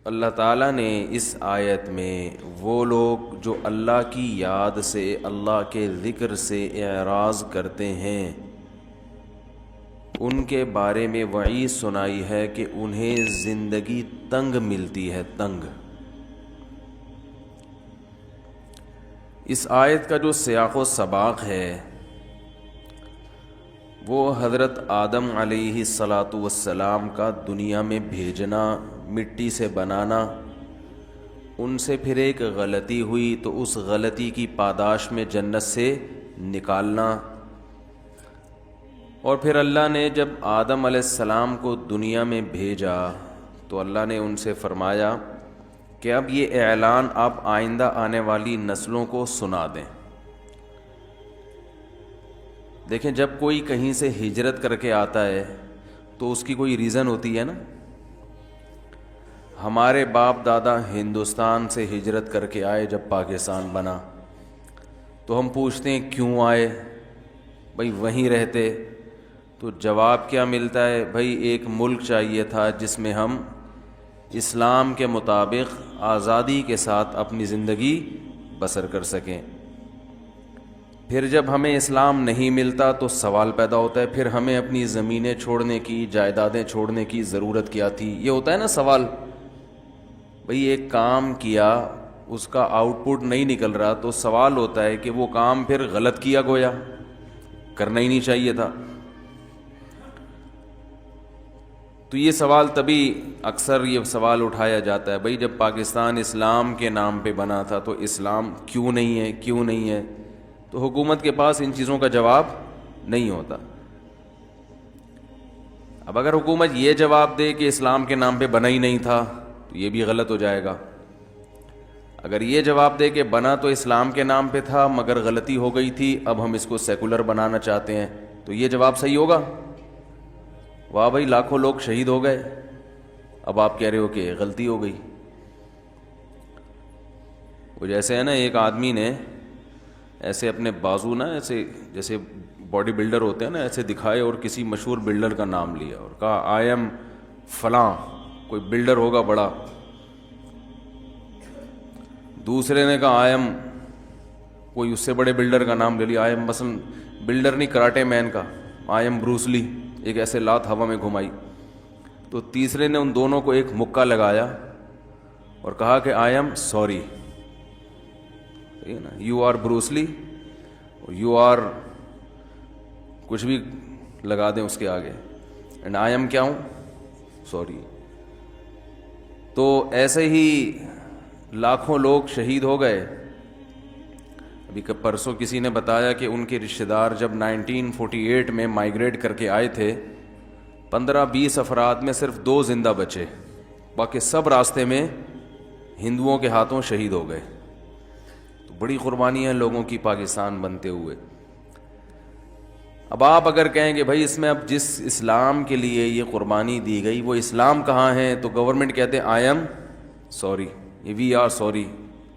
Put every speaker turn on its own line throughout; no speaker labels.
اللہ تعالیٰ نے اس آیت میں وہ لوگ جو اللہ کی یاد سے، اللہ کے ذکر سے اعراض کرتے ہیں، ان کے بارے میں وعید سنائی ہے کہ انہیں زندگی تنگ ملتی ہے، تنگ۔ اس آیت کا جو سیاق و سباق ہے وہ حضرت آدم علیہ الصلاۃ والسلام کا دنیا میں بھیجنا، مٹی سے بنانا، ان سے پھر ایک غلطی ہوئی تو اس غلطی کی پاداش میں جنت سے نکالنا، اور پھر اللہ نے جب آدم علیہ السلام کو دنیا میں بھیجا تو اللہ نے ان سے فرمایا کہ اب یہ اعلان آپ آئندہ آنے والی نسلوں کو سنا دیں۔ دیکھیں، جب کوئی کہیں سے ہجرت کر کے آتا ہے تو اس کی کوئی ریزن ہوتی ہے نا۔ ہمارے باپ دادا ہندوستان سے ہجرت کر کے آئے جب پاکستان بنا، تو ہم پوچھتے ہیں کیوں آئے؟ بھئی وہیں رہتے۔ تو جواب کیا ملتا ہے؟ بھئی ایک ملک چاہیے تھا جس میں ہم اسلام کے مطابق آزادی کے ساتھ اپنی زندگی بسر کر سکیں۔ پھر جب ہمیں اسلام نہیں ملتا تو سوال پیدا ہوتا ہے پھر ہمیں اپنی زمینیں چھوڑنے کی، جائیدادیں چھوڑنے کی ضرورت کیا تھی؟ یہ ہوتا ہے نا سوال۔ بھئی ایک کام کیا، اس کا آؤٹ پٹ نہیں نکل رہا تو سوال ہوتا ہے کہ وہ کام پھر غلط کیا گویا، کرنا ہی نہیں چاہیے تھا۔ تو یہ سوال تبھی اکثر یہ سوال اٹھایا جاتا ہے، بھئی جب پاکستان اسلام کے نام پہ بنا تھا تو اسلام کیوں نہیں ہے، کیوں نہیں ہے؟ تو حکومت کے پاس ان چیزوں کا جواب نہیں ہوتا۔ اب اگر حکومت یہ جواب دے کہ اسلام کے نام پہ بنا ہی نہیں تھا تو یہ بھی غلط ہو جائے گا۔ اگر یہ جواب دے کہ بنا تو اسلام کے نام پہ تھا مگر غلطی ہو گئی تھی، اب ہم اس کو سیکولر بنانا چاہتے ہیں، تو یہ جواب صحیح ہوگا؟ واہ بھائی، لاکھوں لوگ شہید ہو گئے، اب آپ کہہ رہے ہو کہ غلطی ہو گئی۔ وہ جیسے ہے نا، ایک آدمی نے ایسے اپنے بازو نا، ایسے جیسے باڈی بلڈر ہوتے ہیں نا، ایسے دکھائے اور کسی مشہور بلڈر کا نام لیا اور کہا آئی ایم فلاں، کوئی بلڈر ہوگا بڑا۔ دوسرے نے کہا آئی ایم، کوئی اس سے بڑے بلڈر کا نام لے لیا، آئی ایم مثلا بلڈر نہیں، کراٹے مین کا، آئی ایم بروس لی، ایک ایسے لات ہوا میں گھمائی۔ تو تیسرے نے ان دونوں کو ایک مکہ لگایا اور کہا کہ I am sorry, you are Bruce Lee, you are کچھ بھی لگا دیں اس کے آگے، اینڈ آئی ایم کیا ہوں؟ سوری۔ تو ایسے ہی لاکھوں لوگ شہید ہو گئے۔ ابھی پرسوں کسی نے بتایا کہ ان کے رشتہ دار جب 1948 میں مائیگریٹ کر کے آئے تھے، 15-20 افراد میں صرف 2 زندہ بچے، باقی سب راستے میں ہندوؤں کے ہاتھوں شہید ہو گئے۔ تو بڑی قربانی ہے لوگوں کی پاکستان بنتے ہوئے۔ اب آپ اگر کہیں کہ بھائی اس میں اب جس اسلام کے لیے یہ قربانی دی گئی وہ اسلام کہاں ہے، تو گورنمنٹ کہتے ہیں I am sorry, we are sorry,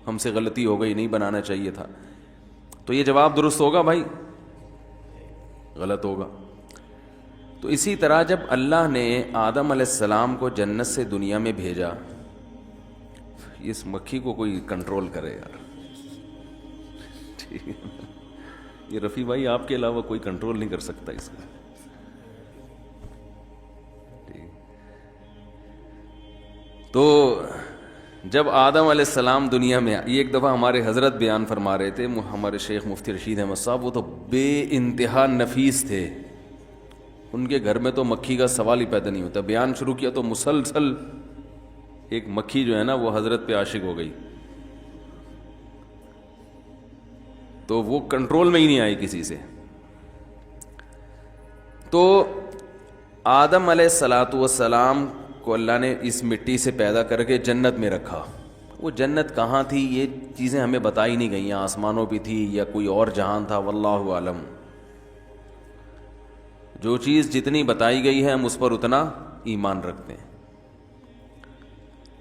ہم سے غلطی ہو گئی، نہیں بنانا چاہیے تھا۔ تو یہ جواب درست ہوگا؟ بھائی غلط ہوگا۔ تو اسی طرح جب اللہ نے آدم علیہ السلام کو جنت سے دنیا میں بھیجا، اس مکھی کو کوئی کنٹرول کرے یار، ٹھیک ہے؟ یہ رفیع بھائی آپ کے علاوہ کوئی کنٹرول نہیں کر سکتا اس کا۔ تو جب آدم علیہ السلام دنیا میں یہ ایک دفعہ ہمارے حضرت بیان فرما رہے تھے، ہمارے شیخ مفتی رشید احمد صاحب، وہ تو بے انتہا نفیس تھے، ان کے گھر میں تو مکھی کا سوال ہی پیدا نہیں ہوتا۔ بیان شروع کیا تو مسلسل ایک مکھی جو ہے نا وہ حضرت پہ عاشق ہو گئی، تو وہ کنٹرول میں ہی نہیں آئی کسی سے۔ تو آدم علیہ الصلاۃ والسلام کو اللہ نے اس مٹی سے پیدا کر کے جنت میں رکھا۔ وہ جنت کہاں تھی یہ چیزیں ہمیں بتائی نہیں گئی، آسمانوں پہ تھی یا کوئی اور جہان تھا، واللہ عالم۔ جو چیز جتنی بتائی گئی ہے ہم اس پر اتنا ایمان رکھتے ہیں۔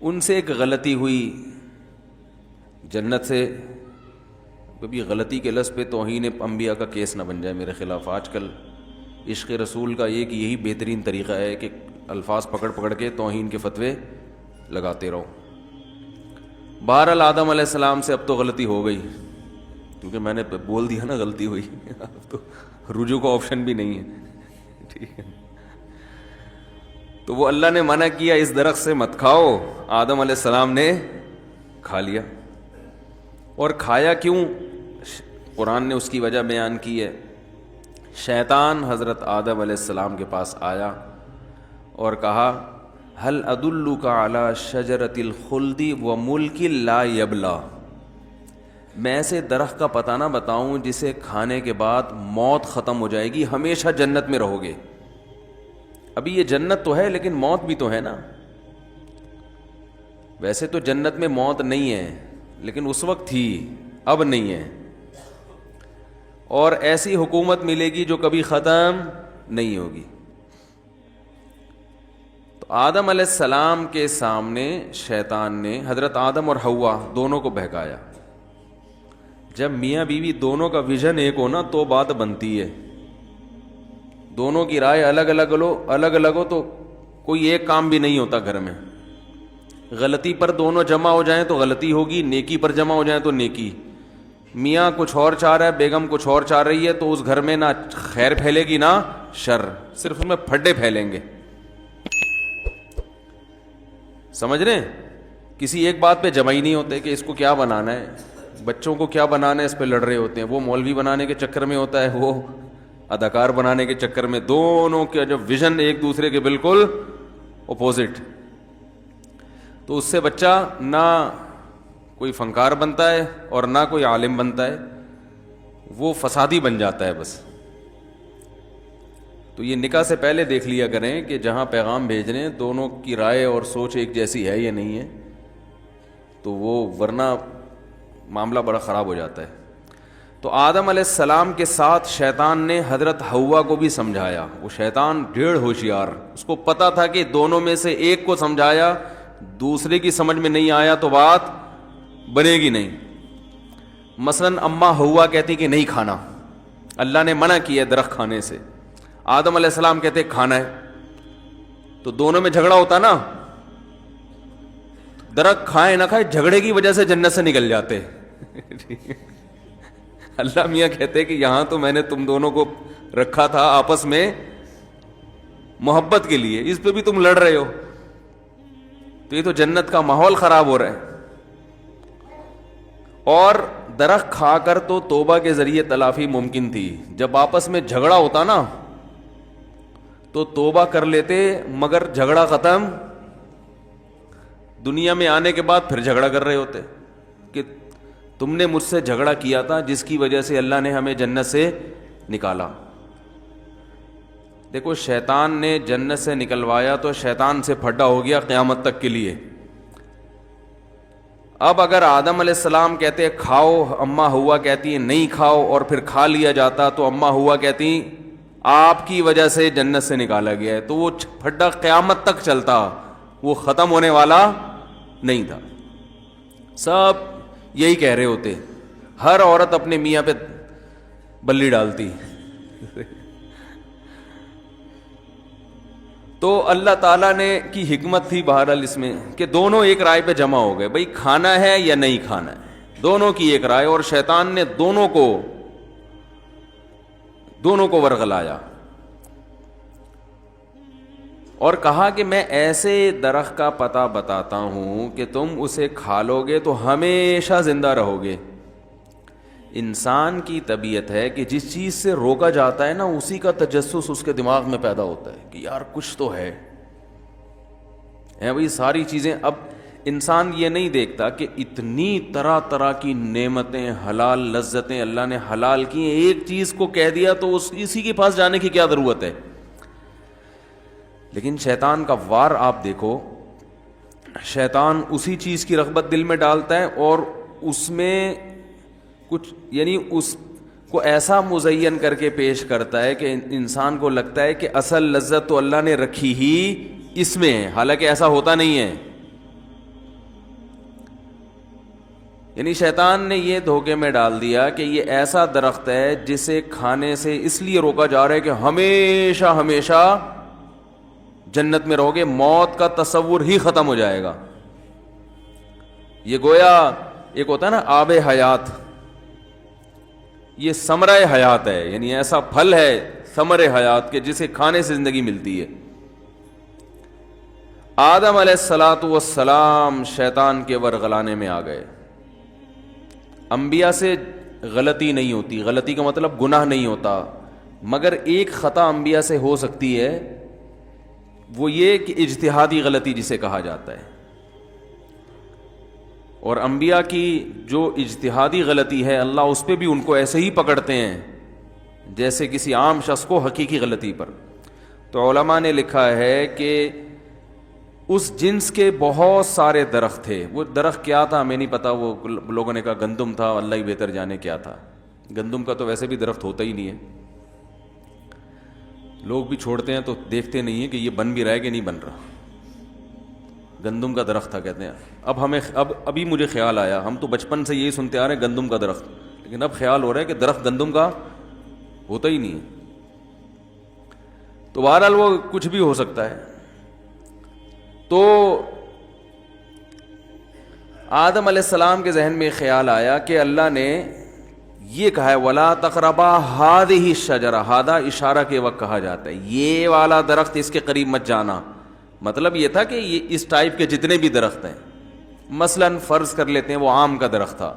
ان سے ایک غلطی ہوئی جنت سے، کبھی غلطی کے لفظ پہ توہین انبیاء کا کیس نہ بن جائے میرے خلاف۔ آج کل عشق رسول کا ایک یہی بہترین طریقہ ہے کہ الفاظ پکڑ پکڑ کے توہین کے فتوے لگاتے رہو. بہرحال آدم علیہ السلام سے اب تو غلطی ہو گئی, کیونکہ میں نے بول دیا نا غلطی ہوئی, اب تو رجوع کا آپشن بھی نہیں ہے. ٹھیک ہے, تو وہ اللہ نے منع کیا اس درخت سے مت کھاؤ, آدم علیہ السلام نے کھا لیا. اور کھایا کیوں؟ قرآن نے اس کی وجہ بیان کی ہے. شیطان حضرت آدم علیہ السلام کے پاس آیا اور کہا هل ادلک علی شجرۃ الخلد وملک لا یبلی, میں ایسے درخت کا پتہ نہ بتاؤں جسے کھانے کے بعد موت ختم ہو جائے گی, ہمیشہ جنت میں رہو گے. ابھی یہ جنت تو ہے لیکن موت بھی تو ہے نا. ویسے تو جنت میں موت نہیں ہے, لیکن اس وقت تھی, اب نہیں ہے. اور ایسی حکومت ملے گی جو کبھی ختم نہیں ہوگی. تو آدم علیہ السلام کے سامنے شیطان نے حضرت آدم اور حوا دونوں کو بہکایا. جب میاں بیوی دونوں کا ویژن ایک ہو نا تو بات بنتی ہے. دونوں کی رائے الگ الگ ہو تو کوئی ایک کام بھی نہیں ہوتا گھر میں. غلطی پر دونوں جمع ہو جائیں تو غلطی ہوگی, نیکی پر جمع ہو جائیں تو نیکی. میاں کچھ اور چاہ رہا ہے, بیگم کچھ اور چاہ رہی ہے, تو اس گھر میں نہ خیر پھیلے گی نہ شر, صرف اس میں پھڈے پھیلیں گے. سمجھ رہے ہیں؟ کسی ایک بات پہ جمع ہی نہیں ہوتے کہ اس کو کیا بنانا ہے, بچوں کو کیا بنانا ہے, اس پہ لڑ رہے ہوتے ہیں. وہ مولوی بنانے کے چکر میں ہوتا ہے, وہ اداکار بنانے کے چکر میں. دونوں کے جو ویژن ایک دوسرے کے بالکل اپوزٹ. تو اس سے بچہ نہ کوئی فنکار بنتا ہے اور نہ کوئی عالم بنتا ہے, وہ فسادی بن جاتا ہے بس. تو یہ نکاح سے پہلے دیکھ لیا کریں کہ جہاں پیغام بھیج رہے ہیں دونوں کی رائے اور سوچ ایک جیسی ہے یا نہیں ہے, تو وہ ورنہ معاملہ بڑا خراب ہو جاتا ہے. تو آدم علیہ السلام کے ساتھ شیطان نے حضرت حوا کو بھی سمجھایا. وہ شیطان ڈھیڑ ہوشیار, اس کو پتا تھا کہ دونوں میں سے ایک کو سمجھایا, دوسرے کی سمجھ میں نہیں آیا تو بات بنے گی نہیں. مثلاً اماں حوا کہتی کہ نہیں کھانا, اللہ نے منع کیا درخت کھانے سے. آدم علیہ السلام کہتے کھانا ہے, تو دونوں میں جھگڑا ہوتا نا. درخت کھائے نہ کھائے, جھگڑے کی وجہ سے جنت سے نکل جاتے. اللہ میاں کہتے کہ یہاں تو میں نے تم دونوں کو رکھا تھا آپس میں محبت کے لیے, اس پہ بھی تم لڑ رہے ہو, تو یہ تو جنت کا ماحول خراب ہو رہا ہے. اور درخت کھا کر تو توبہ کے ذریعے تلافی ممکن تھی. جب آپس میں جھگڑا ہوتا نا تو توبہ کر لیتے, مگر جھگڑا ختم. دنیا میں آنے کے بعد پھر جھگڑا کر رہے ہوتے کہ تم نے مجھ سے جھگڑا کیا تھا جس کی وجہ سے اللہ نے ہمیں جنت سے نکالا. دیکھو شیطان نے جنت سے نکلوایا تو شیطان سے پھڈا ہو گیا قیامت تک کے لیے. اب اگر آدم علیہ السلام کہتے کھاؤ, اماں حوا کہتی نہیں کھاؤ, اور پھر کھا لیا جاتا تو اماں حوا کہتی آپ کی وجہ سے جنت سے نکالا گیا ہے, تو وہ پھڈا قیامت تک چلتا, وہ ختم ہونے والا نہیں تھا. سب یہی کہہ رہے ہوتے, ہر عورت اپنے میاں پہ بلی ڈالتی. تو اللہ تعالیٰ نے کی حکمت تھی بہرحال اس میں کہ دونوں ایک رائے پہ جمع ہو گئے, بھائی کھانا ہے یا نہیں کھانا ہے, دونوں کی ایک رائے. اور شیطان نے دونوں کو ورغلایا اور کہا کہ میں ایسے درخت کا پتہ بتاتا ہوں کہ تم اسے کھا لو گے تو ہمیشہ زندہ رہو گے. انسان کی طبیعت ہے کہ جس چیز سے روکا جاتا ہے نا اسی کا تجسس اس کے دماغ میں پیدا ہوتا ہے کہ یار کچھ تو ہے بھائی. ساری چیزیں, اب انسان یہ نہیں دیکھتا کہ اتنی طرح طرح کی نعمتیں, حلال لذتیں اللہ نے حلال کی, ایک چیز کو کہہ دیا تو اسی کے پاس جانے کی کیا ضرورت ہے. لیکن شیطان کا وار آپ دیکھو, شیطان اسی چیز کی رغبت دل میں ڈالتا ہے اور اس میں کچھ یعنی اس کو ایسا مزین کر کے پیش کرتا ہے کہ انسان کو لگتا ہے کہ اصل لذت تو اللہ نے رکھی ہی اس میں ہے, حالانکہ ایسا ہوتا نہیں ہے. یعنی شیطان نے یہ دھوکے میں ڈال دیا کہ یہ ایسا درخت ہے جسے کھانے سے اس لیے روکا جا رہا ہے کہ ہمیشہ ہمیشہ جنت میں رہو گے, موت کا تصور ہی ختم ہو جائے گا. یہ گویا ایک ہوتا ہے نا آب حیات، یہ ثمرہ حیات ہے، یعنی ایسا پھل ہے ثمر حیات کے جسے کھانے سے زندگی ملتی ہے۔ آدم علیہ الصلاۃ والسلام شیطان کے ورغلانے میں آ گئے۔ انبیاء سے غلطی نہیں ہوتی، غلطی کا مطلب گناہ نہیں ہوتا، مگر ایک خطا انبیاء سے ہو سکتی ہے، وہ یہ کہ اجتہادی غلطی جسے کہا جاتا ہے۔ اور انبیاء کی جو اجتہادی غلطی ہے اللہ اس پہ بھی ان کو ایسے ہی پکڑتے ہیں جیسے کسی عام شخص کو حقیقی غلطی پر۔ تو علماء نے لکھا ہے کہ اس جنس کے بہت سارے درخت تھے۔ وہ درخت کیا تھا ہمیں نہیں پتا، وہ لوگوں نے کہا گندم تھا، اللہ ہی بہتر جانے کیا تھا۔ گندم کا تو ویسے بھی درخت ہوتا ہی نہیں ہے، لوگ بھی چھوڑتے ہیں تو دیکھتے نہیں ہیں کہ یہ بن بھی رہا ہے کہ نہیں بن رہا۔ گندم کا درخت تھا کہتے ہیں۔ ابھی مجھے خیال آیا، ہم تو بچپن سے یہی سنتے آ رہے ہیں گندم کا درخت، لیکن اب خیال ہو رہا ہے کہ درخت گندم کا ہوتا ہی نہیں ہے۔ تو بہرحال وہ کچھ بھی ہو سکتا ہے۔ تو آدم علیہ السلام کے ذہن میں خیال آیا کہ اللہ نے یہ کہا ہے وَلَا تَقْرَبَا هَٰذِهِ الشَّجَرَةَ، ہادہ اشارہ کے وقت کہا جاتا ہے یہ والا درخت اس کے قریب مت جانا۔ مطلب یہ تھا کہ یہ اس ٹائپ کے جتنے بھی درخت ہیں، مثلا فرض کر لیتے ہیں وہ آم کا درخت تھا،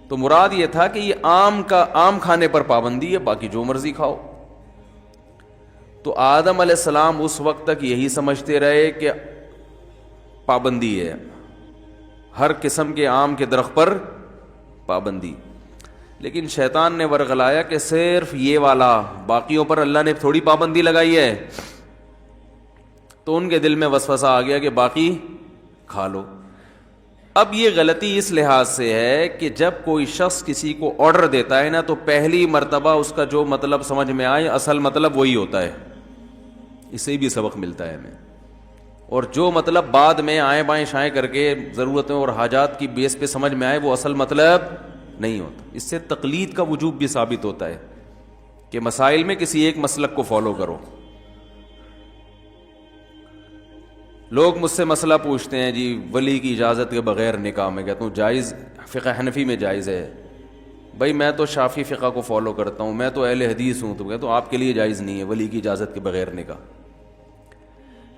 تو مراد یہ تھا کہ یہ آم کھانے پر پابندی ہے، باقی جو مرضی کھاؤ۔ تو آدم علیہ السلام اس وقت تک یہی سمجھتے رہے کہ پابندی ہے، ہر قسم کے آم کے درخت پر پابندی۔ لیکن شیطان نے ورغلایا کہ صرف یہ والا، باقیوں پر اللہ نے تھوڑی پابندی لگائی ہے۔ تو ان کے دل میں وسوسہ آ گیا کہ باقی کھا لو۔ اب یہ غلطی اس لحاظ سے ہے کہ جب کوئی شخص کسی کو آرڈر دیتا ہے نا تو پہلی مرتبہ اس کا جو مطلب سمجھ میں آئے اصل مطلب وہی ہوتا ہے، اس سے بھی سبق ملتا ہے ہمیں۔ اور جو مطلب بعد میں آئیں بائیں شائیں کر کے ضرورتیں اور حاجات کی بیس پہ سمجھ میں آئے وہ اصل مطلب نہیں ہوتا۔ اس سے تقلید کا وجوب بھی ثابت ہوتا ہے کہ مسائل میں کسی ایک مسلک کو فالو کرو۔ لوگ مجھ سے مسئلہ پوچھتے ہیں جی ولی کی اجازت کے بغیر نکاح، میں کہتا ہوں جائز، فقہ حنفی میں جائز ہے۔ بھائی میں تو شافعی فقہ کو فالو کرتا ہوں، میں تو اہل حدیث ہوں، تو کہتا ہوں آپ کے لیے جائز نہیں ہے ولی کی اجازت کے بغیر نکاح۔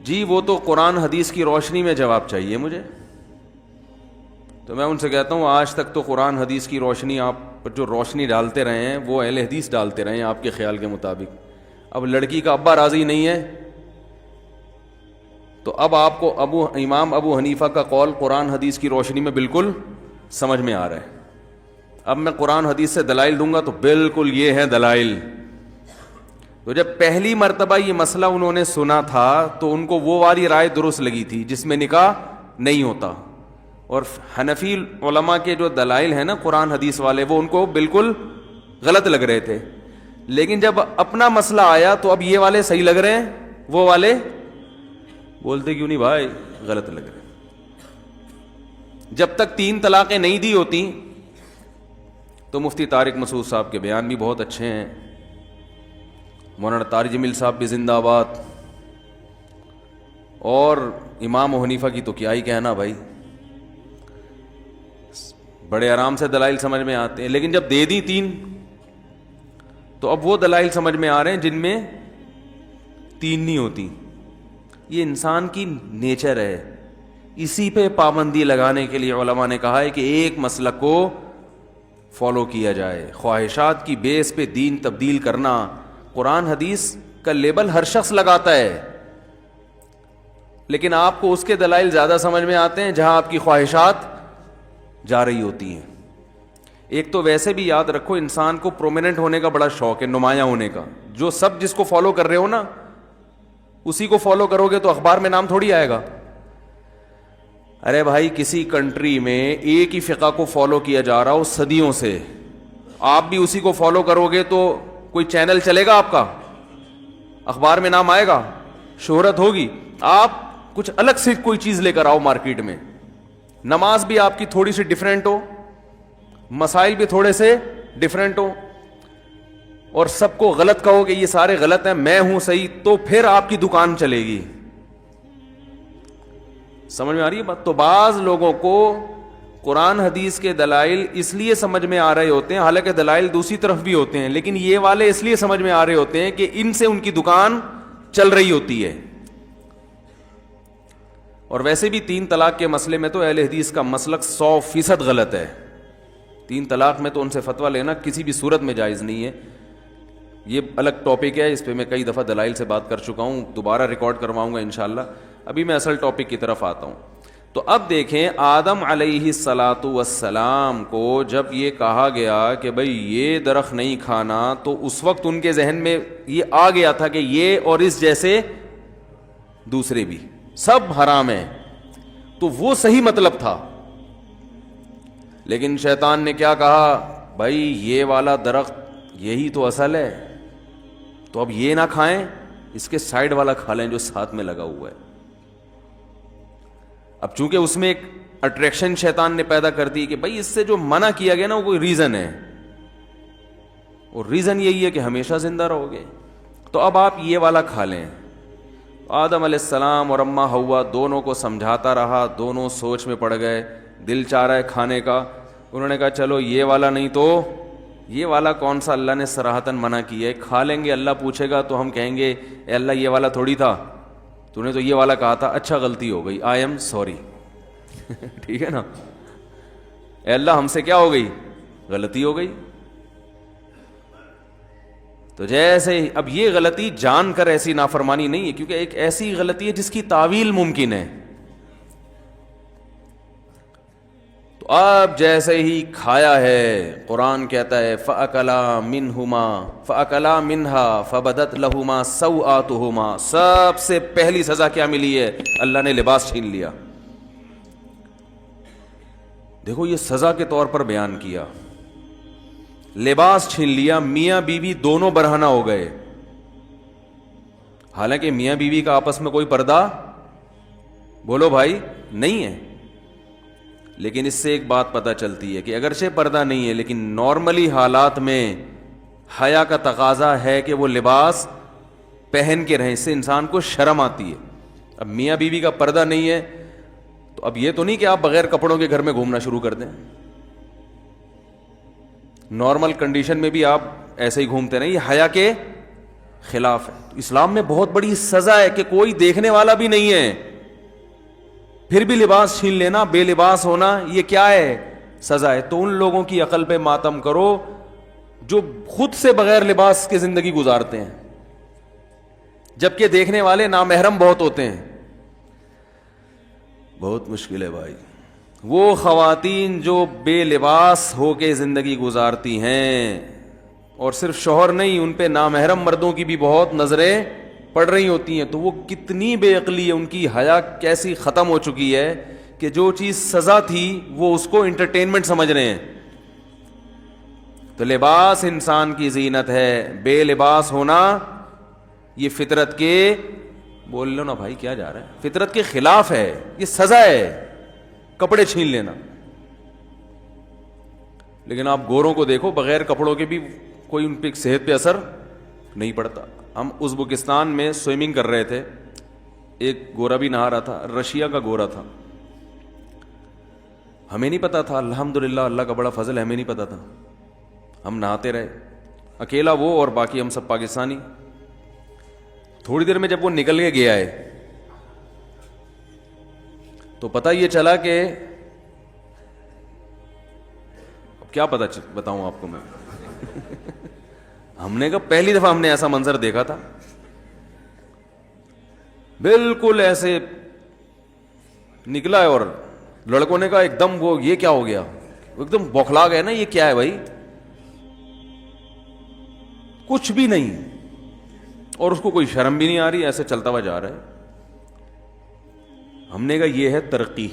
جی وہ تو قرآن حدیث کی روشنی میں جواب چاہیے مجھے۔ تو میں ان سے کہتا ہوں آج تک تو قرآن حدیث کی روشنی آپ پر جو روشنی ڈالتے رہے ہیں وہ اہل حدیث ڈالتے رہے ہیں آپ کے خیال کے مطابق۔ اب لڑکی کا ابا راضی نہیں ہے تو اب آپ کو امام ابو حنیفہ کا قول قرآن حدیث کی روشنی میں بالکل سمجھ میں آ رہا ہے۔ اب میں قرآن حدیث سے دلائل دوں گا تو بالکل یہ ہیں دلائل۔ تو جب پہلی مرتبہ یہ مسئلہ انہوں نے سنا تھا تو ان کو وہ والی رائے درست لگی تھی جس میں نکاح نہیں ہوتا، اور حنفی علماء کے جو دلائل ہیں نا قرآن حدیث والے وہ ان کو بالکل غلط لگ رہے تھے۔ لیکن جب اپنا مسئلہ آیا تو اب یہ والے صحیح لگ رہے ہیں، وہ والے بولتے کیوں نہیں بھائی غلط لگ رہے۔ جب تک 3 طلاقیں نہیں دی ہوتی تو مفتی طارق مسعود صاحب کے بیان بھی بہت اچھے ہیں، مولانا طارق جمیل صاحب بھی زندہ آباد، اور امام حنیفہ کی تو کیا ہی کہنا بھائی، بڑے آرام سے دلائل سمجھ میں آتے ہیں۔ لیکن جب دے دی 3 تو اب وہ دلائل سمجھ میں آ رہے ہیں جن میں 3 نہیں ہوتی۔ یہ انسان کی نیچر ہے، اسی پہ پابندی لگانے کے لیے علماء نے کہا ہے کہ ایک مسلک کو فالو کیا جائے۔ خواہشات کی بیس پہ دین تبدیل کرنا، قرآن حدیث کا لیبل ہر شخص لگاتا ہے، لیکن آپ کو اس کے دلائل زیادہ سمجھ میں آتے ہیں جہاں آپ کی خواہشات جا رہی ہوتی ہیں۔ ایک تو ویسے بھی یاد رکھو انسان کو پرومیننٹ ہونے کا بڑا شوق ہے، نمایاں ہونے کا۔ جو سب جس کو فالو کر رہے ہو نا اسی کو فالو کرو گے تو اخبار میں نام تھوڑی آئے گا۔ ارے بھائی کسی کنٹری میں ایک ہی فقہ کو فالو کیا جا رہا ہو صدیوں سے، آپ بھی اسی کو فالو کرو گے تو کوئی چینل چلے گا آپ کا، اخبار میں نام آئے گا، شہرت ہوگی۔ آپ کچھ الگ سے کوئی چیز لے کر آؤ مارکیٹ میں، نماز بھی آپ کی تھوڑی سی ڈیفرنٹ ہو، مسائل بھی تھوڑے سے ڈیفرنٹ ہو، اور سب کو غلط کہو کہ یہ سارے غلط ہیں میں ہوں صحیح، تو پھر آپ کی دکان چلے گی۔ سمجھ میں آ رہی ہے بات؟ تو بعض لوگوں کو قرآن حدیث کے دلائل اس لیے سمجھ میں آ رہے ہوتے ہیں, حالانکہ دلائل دوسری طرف بھی ہوتے ہیں, لیکن یہ والے اس لیے سمجھ میں آ رہے ہوتے ہیں کہ ان سے ان کی دکان چل رہی ہوتی ہے. اور ویسے بھی 3 طلاق کے مسئلے میں تو اہل حدیث کا مسلک 100% غلط ہے. 3 طلاق میں تو ان سے فتویٰ لینا کسی بھی صورت میں جائز نہیں ہے. یہ الگ ٹاپک ہے, اس پہ میں کئی دفعہ دلائل سے بات کر چکا ہوں, دوبارہ ریکارڈ کرواؤں گا انشاءاللہ. ابھی میں اصل ٹاپک کی طرف آتا ہوں. تو اب دیکھیں, آدم علیہ الصلاۃ والسلام کو جب یہ کہا گیا کہ بھئی یہ درخت نہیں کھانا, تو اس وقت ان کے ذہن میں یہ آ گیا تھا کہ یہ اور اس جیسے دوسرے بھی سب حرام ہیں. تو وہ صحیح مطلب تھا, لیکن شیطان نے کیا کہا, بھائی یہ والا درخت یہی تو اصل ہے, تو اب یہ نہ کھائیں, اس کے سائیڈ والا کھا لیں جو ساتھ میں لگا ہوا ہے. اب چونکہ اس میں ایک اٹریکشن شیطان نے پیدا کر دی کہ بھائی اس سے جو منع کیا گیا نا وہ کوئی ریزن ہے, اور ریزن یہی ہے کہ ہمیشہ زندہ رہو گے, تو اب آپ یہ والا کھا لیں. آدم علیہ السلام اور اماں حوا دونوں کو سمجھاتا رہا, دونوں سوچ میں پڑ گئے, دل چاہ رہا ہے کھانے کا. انہوں نے کہا چلو یہ والا نہیں تو یہ والا کون سا اللہ نے صراحتاً منع کیا ہے, کھا لیں گے. اللہ پوچھے گا تو ہم کہیں گے اے اللہ یہ والا تھوڑی تھا, تو نے تو یہ والا کہا تھا, اچھا غلطی ہو گئی, آئی ایم سوری. ٹھیک ہے نا, اے اللہ ہم سے کیا ہو گئی, غلطی ہو گئی. تو جیسے اب یہ غلطی جان کر ایسی نافرمانی نہیں ہے, کیونکہ ایک ایسی غلطی ہے جس کی تعویل ممکن ہے. تو اب جیسے ہی کھایا ہے, قرآن کہتا ہے فَأَكَلَا مِنْهَا فَبَدَتْ لَهُمَا سَوْآتُهُمَا. سب سے پہلی سزا کیا ملی ہے, اللہ نے لباس چھین لیا. دیکھو یہ سزا کے طور پر بیان کیا, لباس چھین لیا. میاں بیوی دونوں برہنہ ہو گئے, حالانکہ میاں بیوی کا آپس میں کوئی پردہ بولو بھائی نہیں ہے, لیکن اس سے ایک بات پتہ چلتی ہے کہ اگرچہ پردہ نہیں ہے, لیکن نارملی حالات میں حیا کا تقاضا ہے کہ وہ لباس پہن کے رہیں, اس سے انسان کو شرم آتی ہے. اب میاں بیوی کا پردہ نہیں ہے تو اب یہ تو نہیں کہ آپ بغیر کپڑوں کے گھر میں گھومنا شروع کر دیں. نارمل کنڈیشن میں بھی آپ ایسے ہی گھومتے رہیں, یہ حیا کے خلاف ہے. اسلام میں بہت بڑی سزا ہے کہ کوئی دیکھنے والا بھی نہیں ہے, پھر بھی لباس چھین لینا, بے لباس ہونا, یہ کیا ہے, سزا ہے. تو ان لوگوں کی عقل پہ ماتم کرو جو خود سے بغیر لباس کے زندگی گزارتے ہیں, جبکہ دیکھنے والے نامحرم بہت ہوتے ہیں. بہت مشکل ہے بھائی. وہ خواتین جو بے لباس ہو کے زندگی گزارتی ہیں, اور صرف شوہر نہیں, ان پہ نامحرم مردوں کی بھی بہت نظریں پڑ رہی ہوتی ہیں, تو وہ کتنی بے عقلی ہے, ان کی حیا کیسی ختم ہو چکی ہے کہ جو چیز سزا تھی وہ اس کو انٹرٹینمنٹ سمجھ رہے ہیں. تو لباس انسان کی زینت ہے, بے لباس ہونا یہ فطرت کے, بول لو نا بھائی کیا جا رہا ہے, فطرت کے خلاف ہے, یہ سزا ہے کپڑے چھین لینا. لیکن آپ گوروں کو دیکھو, بغیر کپڑوں کے بھی کوئی ان پہ صحت پہ اثر نہیں پڑتا. ہم ازبکستان میں سوئمنگ کر رہے تھے, ایک گورا بھی نہا رہا تھا, رشیا کا گورا تھا, ہمیں نہیں پتا تھا, الحمدللہ اللہ کا بڑا فضل ہے, ہمیں نہیں پتا تھا. ہم نہاتے رہے, اکیلا وہ اور باقی ہم سب پاکستانی. تھوڑی دیر میں جب وہ نکل کے گیا ہے تو پتہ یہ چلا کہ اب کیا پتہ بتاؤں آپ کو میں. ہم نے کہا پہلی دفعہ ہم نے ایسا منظر دیکھا تھا, بالکل ایسے نکلا ہے, اور لڑکوں نے کہا ایک دم وہ یہ کیا ہو گیا, ایک دم بوکھلا گئے نا, یہ کیا ہے بھائی, کچھ بھی نہیں, اور اس کو کوئی شرم بھی نہیں آ رہی, ایسے چلتا ہوا جا رہا ہے. ہم نے کہا یہ ہے ترقی.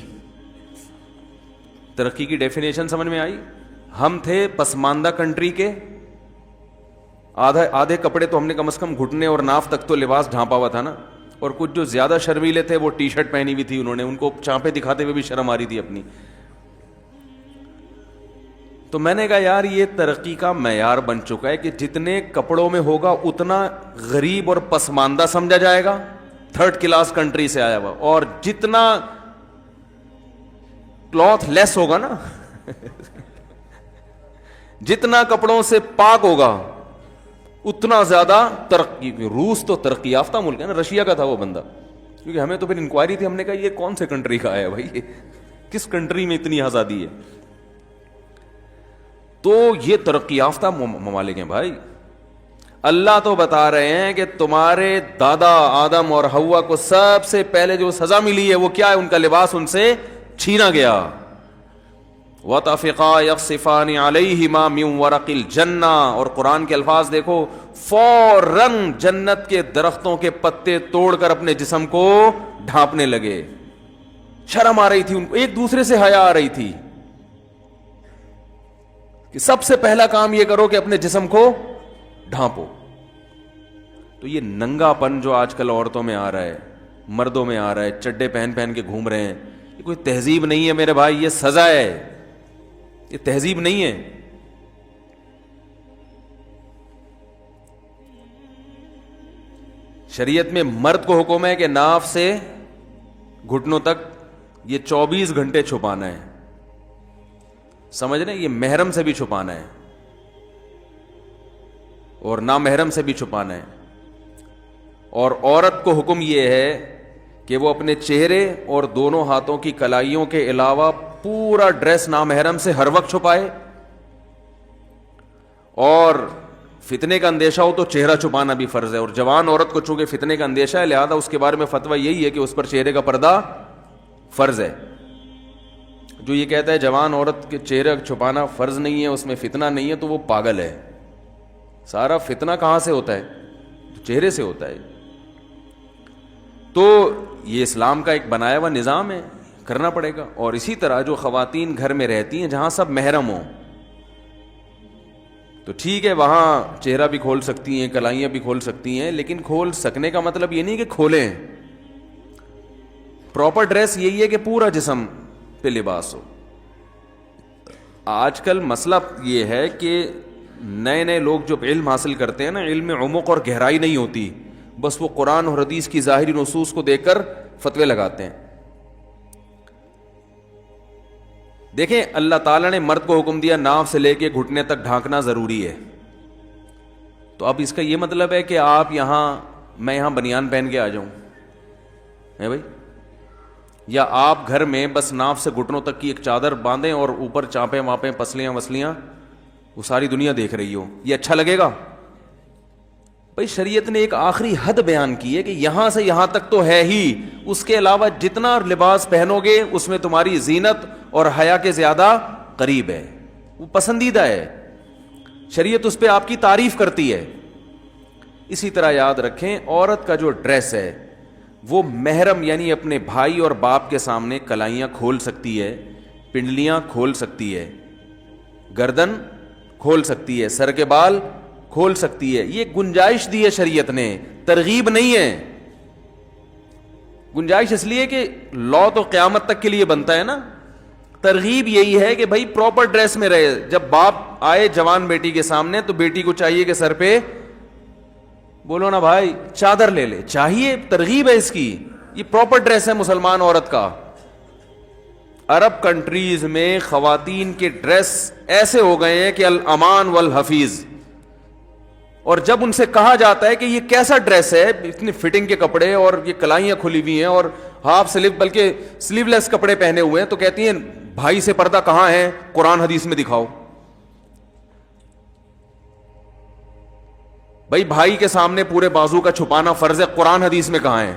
ترقی کی ڈیفینیشن سمجھ میں آئی. ہم تھے پسماندہ کنٹری کے, آدھے کپڑے تو ہم نے کم از کم گھٹنے اور ناف تک تو لباس ڈھانپا ہوا تھا نا, اور کچھ جو زیادہ شرمیلے تھے وہ ٹی شرٹ پہنی ہوئی تھی انہوں نے, ان کو چانپے دکھاتے ہوئے بھی شرم آ رہی تھی اپنی. تو میں نے کہا یار یہ ترقی کا معیار بن چکا ہے کہ جتنے کپڑوں میں ہوگا اتنا غریب اور پسماندہ سمجھا جائے گا, 3rd کلاس کنٹری سے آیا ہوا, اور جتنا کلوتھ لیس ہوگا نا جتنا کپڑوں سے پاک ہوگا اتنا زیادہ ترقی. روس تو ترقی یافتہ ملک ہے نا, رشیا کا تھا وہ بندہ, کیونکہ ہمیں تو پھر انکوائری تھی, ہم نے کہا یہ کون سے کنٹری کا ہے بھائی, کس کنٹری میں اتنی آزادی ہے. تو یہ ترقی یافتہ ممالک ہیں بھائی. اللہ تو بتا رہے ہیں کہ تمہارے دادا آدم اور حوا کو سب سے پہلے جو سزا ملی ہے وہ کیا ہے, ان کا لباس ان سے چھینا گیا. وَطَفِقَا يَخْصِفَانِ عَلَيْهِمَا مِنْ وَرَقِ الْجَنَّةِ, اور قرآن کے الفاظ دیکھو, فوراً جنت کے درختوں کے پتے توڑ کر اپنے جسم کو ڈھانپنے لگے. شرم آ رہی تھی ان کو, ایک دوسرے سے حیا آ رہی تھی کہ سب سے پہلا کام یہ کرو کہ اپنے جسم کو ڈھانپو. تو یہ ننگا پن جو آج کل عورتوں میں آ رہا ہے, مردوں میں آ رہا ہے, چڈے پہن پہن کے گھوم رہے ہیں, یہ کوئی تہذیب نہیں ہے میرے بھائی, یہ سزا ہے, یہ تہذیب نہیں ہے. شریعت میں مرد کو حکم ہے کہ ناف سے گھٹنوں تک یہ 24 گھنٹے چھپانا ہے, سمجھ رہے ہیں, یہ محرم سے بھی چھپانا ہے اور نامحرم سے بھی چھپانا ہے. اور عورت کو حکم یہ ہے کہ وہ اپنے چہرے اور دونوں ہاتھوں کی کلائیوں کے علاوہ پورا ڈریس نامحرم سے ہر وقت چھپائے, اور فتنے کا اندیشہ ہو تو چہرہ چھپانا بھی فرض ہے. اور جوان عورت کو چونکہ فتنے کا اندیشہ ہے لہذا اس کے بارے میں فتویٰ یہی ہے کہ اس پر چہرے کا پردہ فرض ہے. جو یہ کہتا ہے جوان عورت کے چہرہ چھپانا فرض نہیں ہے, اس میں فتنہ نہیں ہے, تو وہ پاگل ہے. سارا فتنہ کہاں سے ہوتا ہے؟ چہرے سے ہوتا ہے. تو یہ اسلام کا ایک بنایا ہوا نظام ہے, کرنا پڑے گا. اور اسی طرح جو خواتین گھر میں رہتی ہیں جہاں سب محرم ہوں تو ٹھیک ہے, وہاں چہرہ بھی کھول سکتی ہیں, کلائیاں بھی کھول سکتی ہیں, لیکن کھول سکنے کا مطلب یہ نہیں کہ کھولیں. پراپر ڈریس یہی ہے کہ پورا جسم پہ لباس ہو. آج کل مسئلہ یہ ہے کہ نئے نئے لوگ جو علم حاصل کرتے ہیں نا, علم میں عمق اور گہرائی نہیں ہوتی, بس وہ قرآن اور حدیث کی ظاہری نصوص کو دیکھ کر فتوے لگاتے ہیں. دیکھیں اللہ تعالیٰ نے مرد کو حکم دیا ناف سے لے کے گھٹنے تک ڈھانکنا ضروری ہے, تو اب اس کا یہ مطلب ہے کہ آپ یہاں, میں یہاں بنیان پہن کے آ جاؤں ہے بھائی, یا آپ گھر میں بس ناف سے گھٹنوں تک کی ایک چادر باندھیں اور اوپر چانپیں واپیں پسلیاں وسلیاں وہ ساری دنیا دیکھ رہی ہو, یہ اچھا لگے گا؟ بھائی شریعت نے ایک آخری حد بیان کی ہے کہ یہاں سے یہاں تک تو ہے ہی, اس کے علاوہ جتنا لباس پہنو گے اس میں تمہاری زینت اور حیا کے زیادہ قریب ہے, وہ پسندیدہ ہے, شریعت اس پہ آپ کی تعریف کرتی ہے. اسی طرح یاد رکھیں عورت کا جو ڈریس ہے وہ محرم یعنی اپنے بھائی اور باپ کے سامنے کلائیاں کھول سکتی ہے, پنڈلیاں کھول سکتی ہے, گردن کھول سکتی ہے, سر کے بال کھول سکتی ہے. یہ گنجائش دی ہے شریعت نے, ترغیب نہیں ہے. گنجائش اس لیے کہ لا تو قیامت تک کے لیے بنتا ہے نا, ترغیب یہی ہے کہ بھائی پراپر ڈریس میں رہے. جب باپ آئے جوان بیٹی کے سامنے تو بیٹی کو چاہیے کہ سر پہ بولو نا بھائی چادر لے لے, چاہیے, ترغیب ہے اس کی. یہ پراپر ڈریس ہے مسلمان عورت کا. عرب کنٹریز میں خواتین کے ڈریس ایسے ہو گئے ہیں کہ الامان والحفیظ, اور جب ان سے کہا جاتا ہے کہ یہ کیسا ڈریس ہے, اتنی فٹنگ کے کپڑے اور یہ کلائیاں کھلی ہوئی ہیں اور ہاف سلیو بلکہ سلیو لیس کپڑے پہنے ہوئے ہیں, تو کہتی ہیں بھائی سے پردہ کہاں ہے, قرآن حدیث میں دکھاؤ. بھائی بھائی کے سامنے پورے بازو کا چھپانا فرض ہے, قرآن حدیث میں کہاں ہے؟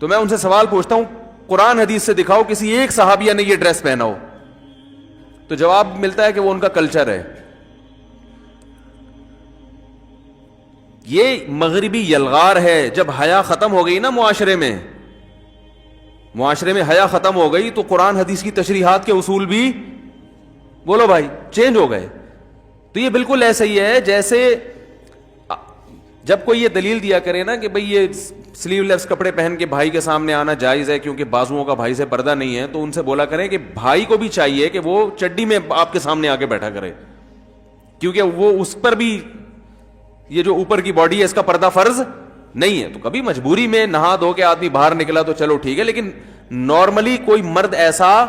تو میں ان سے سوال پوچھتا ہوں, قرآن حدیث سے دکھاؤ کسی ایک صحابیہ نے یہ ڈریس پہنا ہو. تو جواب ملتا ہے کہ وہ ان کا کلچر ہے. یہ مغربی یلغار ہے. جب حیا ختم ہو گئی نا معاشرے میں حیا ختم ہو گئی تو قرآن حدیث کی تشریحات کے اصول بھی بولو بھائی چینج ہو گئے. تو یہ بالکل ایسا ہی ہے جیسے جب کوئی یہ دلیل دیا کرے نا کہ بھئی یہ سلیو لیس کپڑے پہن کے بھائی کے سامنے آنا جائز ہے کیونکہ بازوؤں کا بھائی سے پردہ نہیں ہے, تو ان سے بولا کریں کہ بھائی کو بھی چاہیے کہ وہ چڈی میں آپ کے سامنے آ کے بیٹھا کرے, کیونکہ وہ اس پر بھی یہ جو اوپر کی باڈی ہے اس کا پردہ فرض نہیں ہے. تو کبھی مجبوری میں نہا دھو کے آدمی باہر نکلا تو چلو ٹھیک ہے, لیکن نارملی کوئی مرد ایسا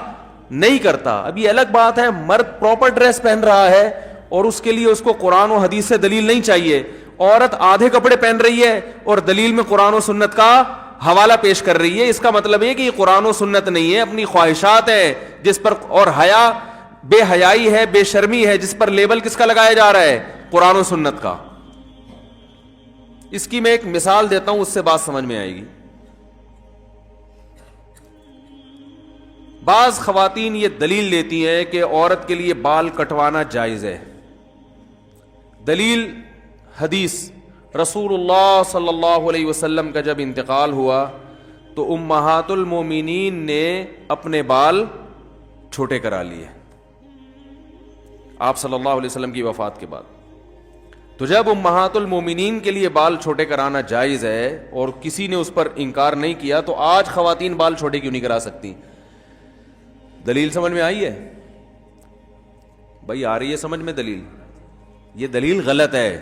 نہیں کرتا. اب یہ الگ بات ہے مرد پراپر ڈریس پہن رہا ہے اور اس کے لیے اس کو قرآن و حدیث سے دلیل نہیں چاہیے. عورت آدھے کپڑے پہن رہی ہے اور دلیل میں قرآن و سنت کا حوالہ پیش کر رہی ہے. اس کا مطلب ہے کہ یہ قرآن و سنت نہیں ہے, اپنی خواہشات ہے جس پر, اور حیا بے حیائی ہے, بے شرمی ہے, جس پر لیبل کس کا لگایا جا رہا ہے؟ قرآن و سنت کا. اس کی میں ایک مثال دیتا ہوں, اس سے بات سمجھ میں آئے گی. بعض خواتین یہ دلیل دیتی ہیں کہ عورت کے لیے بال کٹوانا جائز ہے. دلیل حدیث, رسول اللہ صلی اللہ علیہ وسلم کا جب انتقال ہوا تو امہات المومنین نے اپنے بال چھوٹے کرا لیے آپ صلی اللہ علیہ وسلم کی وفات کے بعد. تو جب امہات المومنین کے لیے بال چھوٹے کرانا جائز ہے اور کسی نے اس پر انکار نہیں کیا, تو آج خواتین بال چھوٹے کیوں نہیں کرا سکتی؟ دلیل سمجھ میں آئی ہے بھائی؟ آ رہی ہے سمجھ میں دلیل؟ یہ دلیل غلط ہے.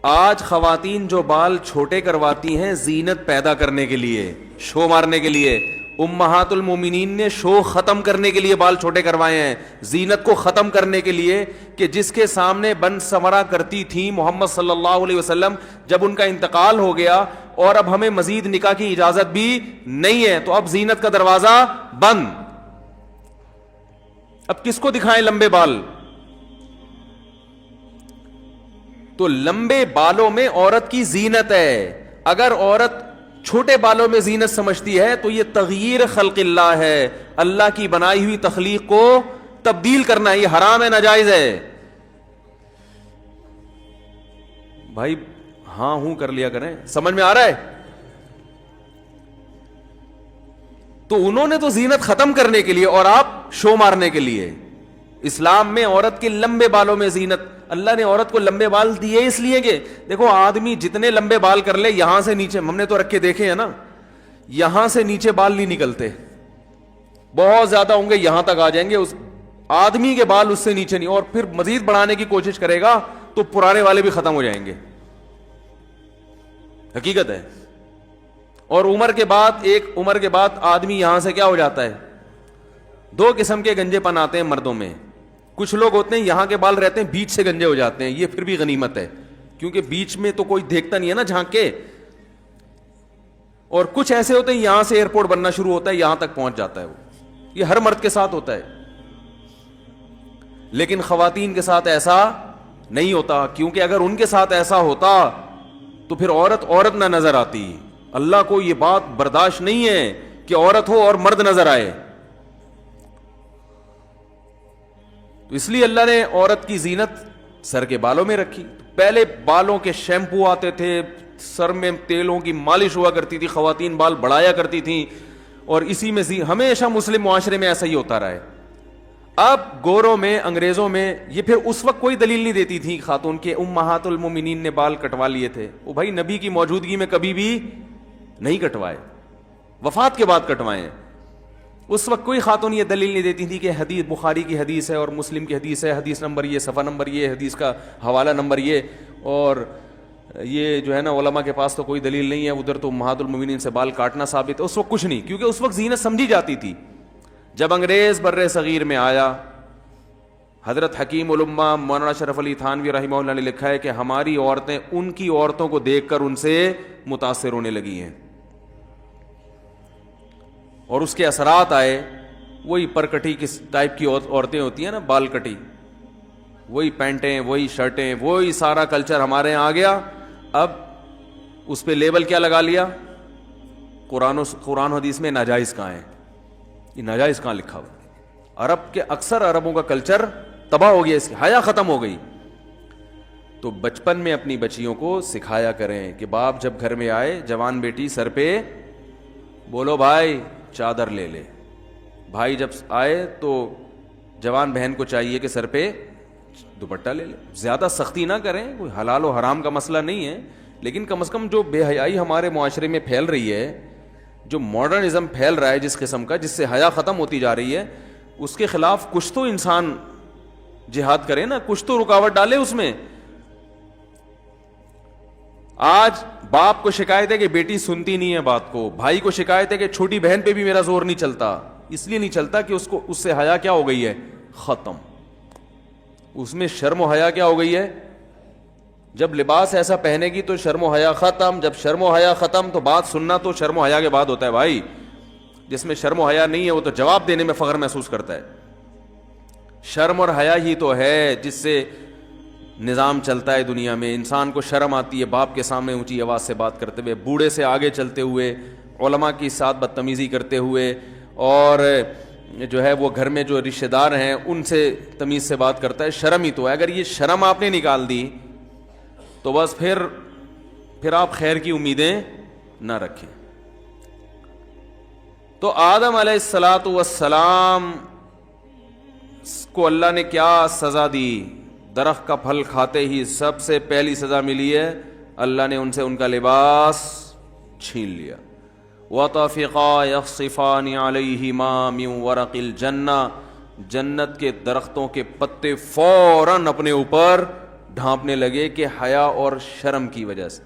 آج خواتین جو بال چھوٹے کرواتی ہیں زینت پیدا کرنے کے لیے, شو مارنے کے لیے. امہات المومنین نے شو ختم کرنے کے لیے بال چھوٹے کروائے ہیں, زینت کو ختم کرنے کے لیے, کہ جس کے سامنے بن سمرا کرتی تھی محمد صلی اللہ علیہ وسلم, جب ان کا انتقال ہو گیا اور اب ہمیں مزید نکاح کی اجازت بھی نہیں ہے, تو اب زینت کا دروازہ بند. اب کس کو دکھائیں لمبے بال؟ تو لمبے بالوں میں عورت کی زینت ہے. اگر عورت چھوٹے بالوں میں زینت سمجھتی ہے تو یہ تغییر خلق اللہ ہے, اللہ کی بنائی ہوئی تخلیق کو تبدیل کرنا. یہ حرام ہے, ناجائز ہے. بھائی ہاں ہوں کر لیا کریں, سمجھ میں آ رہا ہے؟ تو انہوں نے تو زینت ختم کرنے کے لیے اور آپ شو مارنے کے لیے. اسلام میں عورت کے لمبے بالوں میں زینت, اللہ نے عورت کو لمبے بال دیے اس لیے کہ دیکھو آدمی جتنے لمبے بال کر لے, یہاں سے نیچے, ہم نے تو رکھ کے دیکھے ہیں نا, یہاں سے نیچے بال نہیں نکلتے, بہت زیادہ ہوں گے یہاں تک آ جائیں گے. اس آدمی کے بال اس سے نیچے نہیں, اور پھر مزید بڑھانے کی کوشش کرے گا تو پرانے والے بھی ختم ہو جائیں گے. حقیقت ہے. اور عمر کے بعد, ایک عمر کے بعد آدمی یہاں سے کیا ہو جاتا ہے, دو قسم کے گنجے پن آتے ہیں مردوں میں. کچھ لوگ ہوتے ہیں یہاں کے بال رہتے ہیں, بیچ سے گنجے ہو جاتے ہیں, یہ پھر بھی غنیمت ہے کیونکہ بیچ میں تو کوئی دیکھتا نہیں ہے نا جھانک کے. اور کچھ ایسے ہوتے ہیں یہاں سے ایئرپورٹ بننا شروع ہوتا ہے, یہاں تک پہنچ جاتا ہے. وہ یہ ہر مرد کے ساتھ ہوتا ہے, لیکن خواتین کے ساتھ ایسا نہیں ہوتا, کیونکہ اگر ان کے ساتھ ایسا ہوتا تو پھر عورت نہ نظر آتی. اللہ کو یہ بات برداشت نہیں ہے کہ عورت ہو اور مرد نظر آئے. تو اس لیے اللہ نے عورت کی زینت سر کے بالوں میں رکھی. پہلے بالوں کے شیمپو آتے تھے, سر میں تیلوں کی مالش ہوا کرتی تھی, خواتین بال بڑھایا کرتی تھیں, اور اسی میں ہمیشہ مسلم معاشرے میں ایسا ہی ہوتا رہا ہے. اب گوروں میں, انگریزوں میں, یہ پھر اس وقت کوئی دلیل نہیں دیتی تھی خاتون کے امہات المومنین نے بال کٹوا لیے تھے. وہ بھائی نبی کی موجودگی میں کبھی بھی نہیں کٹوائے, وفات کے بعد کٹوائے ہیں. اس وقت کوئی خاتون یہ دلیل نہیں دیتی تھی کہ حدیث بخاری کی حدیث ہے اور مسلم کی حدیث ہے, حدیث نمبر یہ, صفحہ نمبر یہ, حدیث کا حوالہ نمبر یہ, اور یہ جو ہے نا علماء کے پاس تو کوئی دلیل نہیں ہے, ادھر تو امہات المومنین سے بال کاٹنا ثابت ہے. اس وقت کچھ نہیں, کیونکہ اس وقت زینت سمجھی جاتی تھی. جب انگریز بر صغیر میں آیا, حضرت حکیم الامہ مولانا اشرف علی تھانوی رحمہ اللہ نے لکھا ہے کہ ہماری عورتیں ان کی عورتوں کو دیکھ کر ان سے متاثر ہونے لگی ہیں, اور اس کے اثرات آئے. وہی پرکٹی کس ٹائپ کی عورتیں ہوتی ہیں نا, بال کٹی, وہی پینٹیں, وہی شرٹیں, وہی سارا کلچر ہمارے یہاں آ گیا. اب اس پہ لیبل کیا لگا لیا, قرآن حدیث میں ناجائز کہاں ہے, یہ ناجائز کہاں لکھا ہوا. عرب کے اکثر عربوں کا کلچر تباہ ہو گیا, اس کی حیا ختم ہو گئی. تو بچپن میں اپنی بچیوں کو سکھایا کریں کہ باپ جب گھر میں آئے, جوان بیٹی سر پہ بولو بھائی چادر لے لے, بھائی جب آئے تو جوان بہن کو چاہیے کہ سر پہ دوپٹہ لے لے. زیادہ سختی نہ کریں, کوئی حلال و حرام کا مسئلہ نہیں ہے, لیکن کم از کم جو بے حیائی ہمارے معاشرے میں پھیل رہی ہے, جو ماڈرنزم پھیل رہا ہے جس قسم کا, جس سے حیا ختم ہوتی جا رہی ہے, اس کے خلاف کچھ تو انسان جہاد کرے نا, کچھ تو رکاوٹ ڈالے اس میں. آج باپ کو شکایت ہے کہ بیٹی سنتی نہیں ہے بات کو, بھائی کو شکایت ہے کہ چھوٹی بہن پہ بھی میرا زور نہیں چلتا. اس لیے نہیں چلتا کہ اس سے حیا کیا ہو گئی ہے, ختم. اس میں شرم و حیا کیا ہو گئی ہے. جب لباس ایسا پہنے گی تو شرم و حیا ختم, جب شرم و حیا ختم تو بات سننا تو شرم و حیا کے بعد ہوتا ہے بھائی. جس میں شرم و حیا نہیں ہے وہ تو جواب دینے میں فخر محسوس کرتا ہے. شرم اور حیا ہی تو ہے جس سے نظام چلتا ہے دنیا میں. انسان کو شرم آتی ہے باپ کے سامنے اونچی آواز سے بات کرتے ہوئے, بوڑھے سے آگے چلتے ہوئے, علماء کے ساتھ بدتمیزی کرتے ہوئے, اور جو ہے وہ گھر میں جو رشتہ دار ہیں ان سے تمیز سے بات کرتا ہے. شرم ہی تو ہے. اگر یہ شرم آپ نے نکال دی تو بس پھر آپ خیر کی امیدیں نہ رکھیں. تو آدم علیہ الصلاۃ والسلام کو اللہ نے کیا سزا دی؟ درخت کا پھل کھاتے ہی سب سے پہلی سزا ملی ہے, اللہ نے ان سے ان کا لباس چھین لیا. وَطَفِقَا يَخْصِفَانِ عَلَيْهِمَا مِنْ وَرَقِ الْجَنَّةِ, جنت کے درختوں کے پتے فوراً اپنے اوپر ڈھانپنے لگے کہ حیا اور شرم کی وجہ سے.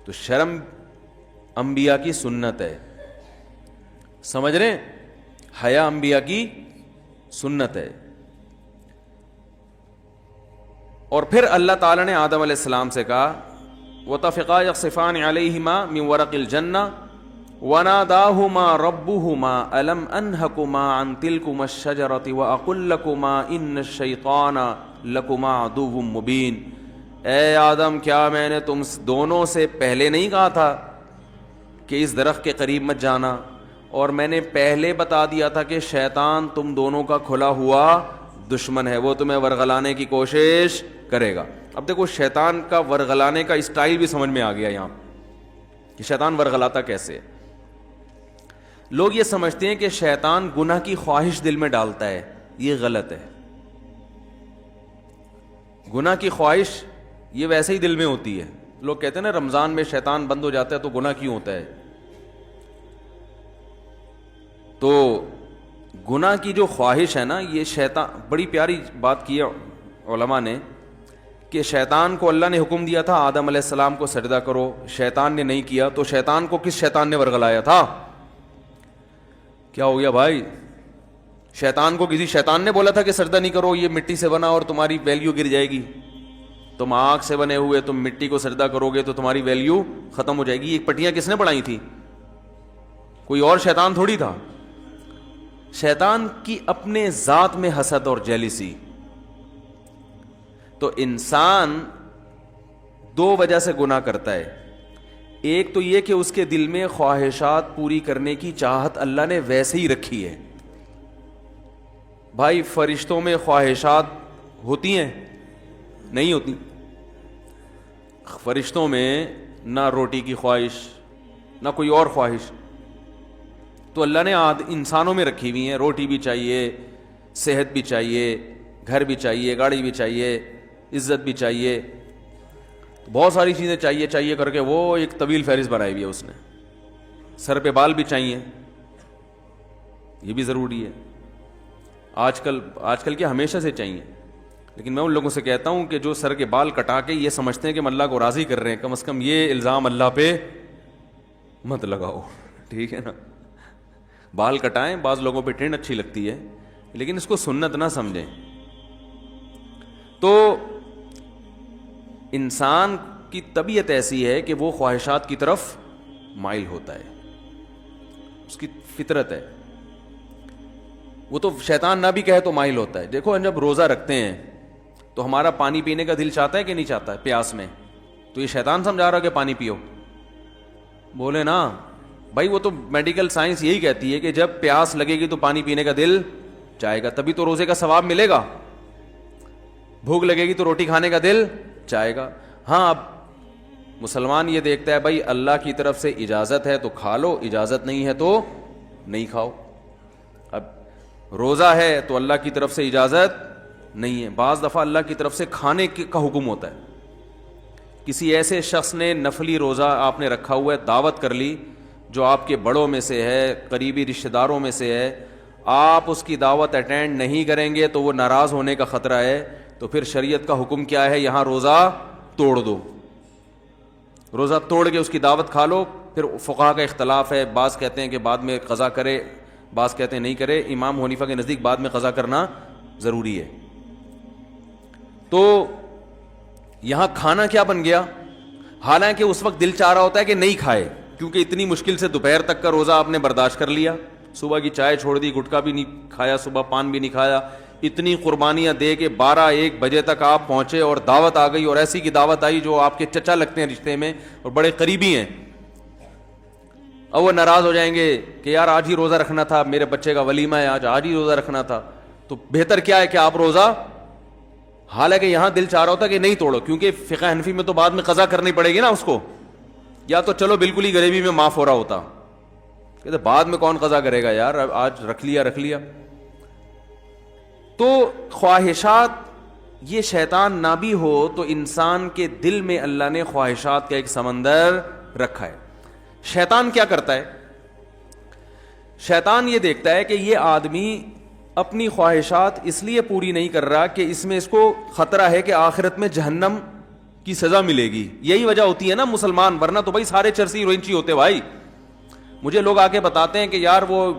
تو شرم انبیاء کی سنت ہے, سمجھ رہے ہیں؟ حیا انبیاء کی سنت ہے. اور پھر اللہ تعالیٰ نے آدم علیہ السلام سے کہا وَطَفِقَا يَخْصِفَانِ عَلَيْهِمَا مِنْ وَرَقِ الْجَنَّةِ وَنَادَاهُمَا رَبُّهُمَا أَلَمْ أَنْهَكُمَا عَنْ تِلْكُمَا الشَّجَرَةِ وَأَقُلْ لَكُمَا إِنَّ الشَّيْطَانَ لَكُمَا عَدُوٌّ مُّبِينٌ, اے آدم کیا میں نے تم دونوں سے پہلے نہیں کہا تھا کہ اس درخت کے قریب مت جانا, اور میں نے پہلے بتا دیا تھا کہ شیطان تم دونوں کا کھلا ہوا دشمن ہے, وہ تمہیں ورغلانے کی کوشش کرے گا. اب دیکھو شیطان کا ورغلانے کا اسٹائل بھی سمجھ میں آ گیا یہاں کہ شیطان ورغلاتا کیسے. لوگ یہ سمجھتے ہیں کہ شیطان گناہ کی خواہش دل میں ڈالتا ہے, یہ غلط ہے. گناہ کی خواہش یہ ویسے ہی دل میں ہوتی ہے. لوگ کہتے ہیں نا رمضان میں شیطان بند ہو جاتا ہے تو گناہ کیوں ہوتا ہے. تو گناہ کی جو خواہش ہے نا, یہ شیطان, بڑی پیاری بات کی ہے علماء نے کہ شیطان کو اللہ نے حکم دیا تھا آدم علیہ السلام کو سجدہ کرو, شیطان نے نہیں کیا, تو شیطان کو کس شیطان نے ورغلایا تھا؟ کیا ہو گیا بھائی؟ شیطان کو کسی شیطان نے بولا تھا کہ سجدہ نہیں کرو, یہ مٹی سے بنا اور تمہاری ویلیو گر جائے گی, تم آگ سے بنے ہوئے تم مٹی کو سجدہ کرو گے تو تمہاری ویلیو ختم ہو جائے گی. یہ پٹیاں کس نے بڑھائی تھی؟ کوئی اور شیطان تھوڑی تھا. شیطان کی اپنے ذات میں حسد اور جیلسی. تو انسان دو وجہ سے گناہ کرتا ہے. ایک تو یہ کہ اس کے دل میں خواہشات پوری کرنے کی چاہت اللہ نے ویسے ہی رکھی ہے. بھائی فرشتوں میں خواہشات ہوتی ہیں؟ نہیں ہوتی. فرشتوں میں نہ روٹی کی خواہش نہ کوئی اور خواہش, تو اللہ نے انسانوں میں رکھی ہوئی ہیں. روٹی بھی چاہیے, صحت بھی چاہیے, گھر بھی چاہیے, گاڑی بھی چاہیے, عزت بھی چاہیے, بہت ساری چیزیں چاہیے کر کے وہ ایک طویل فہرست بنائی ہوئی ہے اس نے. سر پہ بال بھی چاہیے, یہ بھی ضروری ہے. آج کل کیا ہمیشہ سے چاہیے, لیکن میں ان لوگوں سے کہتا ہوں کہ جو سر کے بال کٹا کے یہ سمجھتے ہیں کہ ہم اللہ کو راضی کر رہے ہیں, کم از کم یہ الزام اللہ پہ مت لگاؤ, ٹھیک ہے نا. بال کٹائیں, بعض لوگوں پہ ٹرینڈ اچھی لگتی ہے, لیکن اس کو سنت نہ سمجھیں. تو انسان کی طبیعت ایسی ہے کہ وہ خواہشات کی طرف مائل ہوتا ہے, اس کی فطرت ہے. وہ تو شیطان نہ بھی کہے تو مائل ہوتا ہے. دیکھو جب روزہ رکھتے ہیں تو ہمارا پانی پینے کا دل چاہتا ہے کہ نہیں چاہتا ہے پیاس میں, تو یہ شیطان سمجھا رہا کہ پانی پیو؟ بولے نا بھائی, وہ تو میڈیکل سائنس یہی کہتی ہے کہ جب پیاس لگے گی تو پانی پینے کا دل چاہے گا, تبھی تو روزے کا ثواب ملے گا. بھوک لگے گی تو روٹی کھانے کا دل چاہے گا. ہاں اب مسلمان یہ دیکھتا ہے بھائی اللہ کی طرف سے اجازت ہے تو کھا لو, اجازت نہیں ہے تو نہیں کھاؤ. اب روزہ ہے تو اللہ کی طرف سے اجازت نہیں ہے. بعض دفعہ اللہ کی طرف سے کھانے کا حکم ہوتا ہے. کسی ایسے شخص نے نفلی روزہ آپ نے رکھا ہوا ہے, دعوت کر لی جو آپ کے بڑوں میں سے ہے, قریبی رشتہ داروں میں سے ہے, آپ اس کی دعوت اٹینڈ نہیں کریں گے تو وہ ناراض ہونے کا خطرہ ہے. تو پھر شریعت کا حکم کیا ہے؟ یہاں روزہ توڑ دو. روزہ توڑ کے اس کی دعوت کھا لو. پھر فقہا کا اختلاف ہے, بعض کہتے ہیں کہ بعد میں قضا کرے, بعض کہتے ہیں نہیں کرے. امام حنیفہ کے نزدیک بعد میں قضا کرنا ضروری ہے. تو یہاں کھانا کیا بن گیا؟ حالانکہ اس وقت دل چاہ رہا ہوتا ہے کہ نہیں کھائے, کیونکہ اتنی مشکل سے دوپہر تک کا روزہ آپ نے برداشت کر لیا, صبح کی چائے چھوڑ دی, گٹکا بھی نہیں کھایا, صبح پان بھی نہیں کھایا, اتنی قربانیاں دے کے 12-1 بجے تک آپ پہنچے اور دعوت آ گئی, اور ایسی کی دعوت آئی جو آپ کے چچا لگتے ہیں رشتے میں اور بڑے قریبی ہیں. اب وہ ناراض ہو جائیں گے کہ یار آج ہی روزہ رکھنا تھا, میرے بچے کا ولیمہ ہے آج ہی روزہ رکھنا تھا. تو بہتر کیا ہے کہ آپ روزہ, حالانکہ یہاں دل چاہ رہا ہوتا کہ نہیں توڑو, کیونکہ فقہ حنفی میں تو بعد میں قضا کرنی پڑے گی نا اس کو, یا تو چلو بالکل ہی غریبی میں معاف ہو رہا ہوتا, کہتے بعد میں کون قضا کرے گا یار, آج رکھ لیا. تو خواہشات, یہ شیطان نہ بھی ہو تو انسان کے دل میں اللہ نے خواہشات کا ایک سمندر رکھا ہے. شیطان کیا کرتا ہے؟ شیطان یہ دیکھتا ہے کہ یہ آدمی اپنی خواہشات اس لیے پوری نہیں کر رہا کہ اس میں اس کو خطرہ ہے کہ آخرت میں جہنم کی سزا ملے گی. یہی وجہ ہوتی ہے نا مسلمان, ورنہ تو بھائی سارے چرسی ہیروئنچی ہوتے بھائی. مجھے لوگ آ کے بتاتے ہیں کہ یار وہ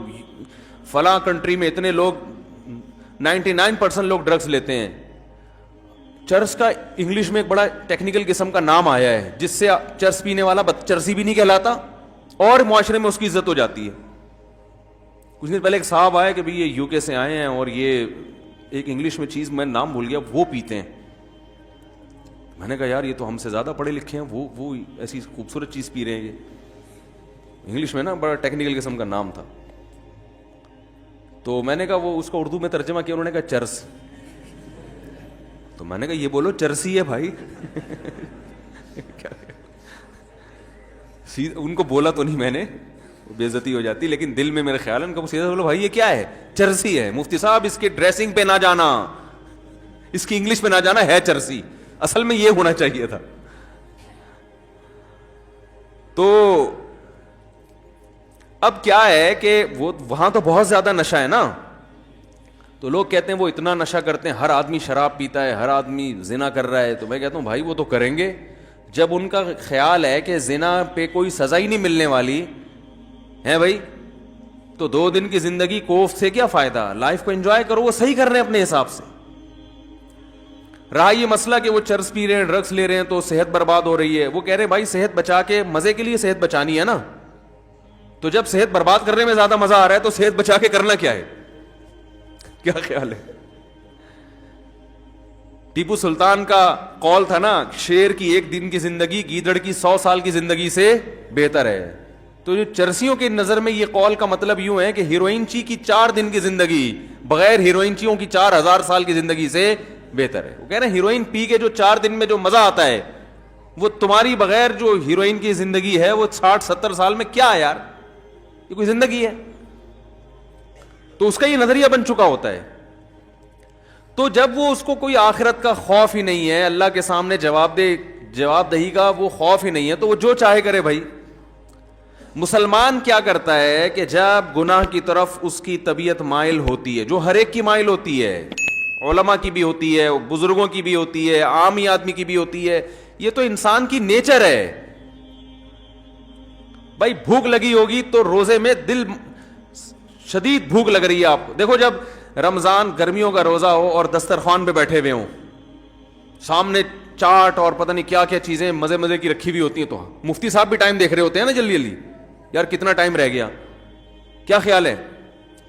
فلاں کنٹری میں اتنے لوگ 99% لوگ ڈرگز لیتے ہیں. چرس کا انگلش میں ایک بڑا ٹیکنیکل قسم کا نام آیا ہے جس سے چرس پینے والا چرسی بھی نہیں کہلاتا اور معاشرے میں اس کی عزت ہو جاتی ہے. کچھ دن پہلے ایک صاحب آئے کہ بھئی یہ یو کے سے آئے ہیں اور یہ ایک انگلش میں چیز میں نام بھول گیا وہ پیتے ہیں. میں نے کہا یار یہ تو ہم سے زیادہ پڑھے لکھے ہیں, وہ ایسی خوبصورت چیز پی رہے ہیں. یہ انگلش میں نا بڑا ٹیکنیکل قسم کا نام تھا. تو میں نے کہا وہ اس کو اردو میں ترجمہ کیا, انہوں نے کہا چرس. تو میں نے کہا یہ بولو چرسی ہے بھائی. ان کو بولا تو نہیں میں نے, بے عزتی ہو جاتی, لیکن دل میں میرے خیال ہے ان کو سیدھا بولو بھائی یہ کیا ہے, چرسی ہے. مفتی صاحب اس کے ڈریسنگ پہ نہ جانا, اس کی انگلش پہ نہ جانا, ہے چرسی, اصل میں یہ ہونا چاہیے تھا. تو اب کیا ہے کہ وہ وہاں تو بہت زیادہ نشہ ہے نا, تو لوگ کہتے ہیں وہ اتنا نشہ کرتے ہیں, ہر آدمی شراب پیتا ہے, ہر آدمی زنا کر رہا ہے. تو میں کہتا ہوں بھائی وہ تو کریں گے, جب ان کا خیال ہے کہ زنا پہ کوئی سزا ہی نہیں ملنے والی ہے بھائی, تو 2 دن کی زندگی کوف سے کیا فائدہ, لائف کو انجوائے کرو. وہ صحیح کر رہے ہیں اپنے حساب سے. رہا یہ مسئلہ کہ وہ چرس پی رہے ہیں, ڈرگس لے رہے ہیں تو صحت برباد ہو رہی ہے, وہ کہہ رہے ہیں بھائی صحت بچا کے, مزے کے لیے صحت بچانی ہے نا, تو جب صحت برباد کرنے میں زیادہ مزہ آ رہا ہے تو صحت بچا کے کرنا کیا ہے, کیا خیال ہے؟ ٹیپو سلطان کا قول تھا نا, شیر کی 1 دن کی زندگی گیدڑ کی 100 سال کی زندگی سے بہتر ہے. تو جو چرسیوں کی نظر میں یہ قول کا مطلب یوں ہے کہ ہیروئنچی کی 4 دن کی زندگی بغیر ہیروئنچیوں کی 4000 سال کی زندگی سے بہتر ہے. وہ کہہ رہے ہیں ہیروئن پی کے جو 4 دن میں جو مزہ آتا ہے وہ تمہاری بغیر جو ہیروئن کی زندگی ہے وہ 60-70 سال میں کیا ہے یار, یہ کوئی زندگی ہے؟ تو اس کا یہ نظریہ بن چکا ہوتا ہے. تو جب وہ اس کو کوئی آخرت کا خوف ہی نہیں ہے, اللہ کے سامنے جواب دہی کا وہ خوف ہی نہیں ہے, تو وہ جو چاہے کرے بھائی. مسلمان کیا کرتا ہے کہ جب گناہ کی طرف اس کی طبیعت مائل ہوتی ہے, جو ہر ایک کی مائل ہوتی ہے, علماء کی بھی ہوتی ہے, بزرگوں کی بھی ہوتی ہے, عام ہی آدمی کی بھی ہوتی ہے, یہ تو انسان کی نیچر ہے بھائی. بھوک لگی ہوگی تو روزے میں دل شدید بھوک لگ رہی ہے آپ کو. دیکھو جب رمضان گرمیوں کا روزہ ہو اور دسترخوان پہ بیٹھے ہوئے ہوں, سامنے چاٹ اور پتہ نہیں کیا کیا چیزیں مزے مزے کی رکھی ہوئی ہوتی ہیں, تو مفتی صاحب بھی ٹائم دیکھ رہے ہوتے ہیں نا جلدی جلدی, یار کتنا ٹائم رہ گیا, کیا خیال ہے؟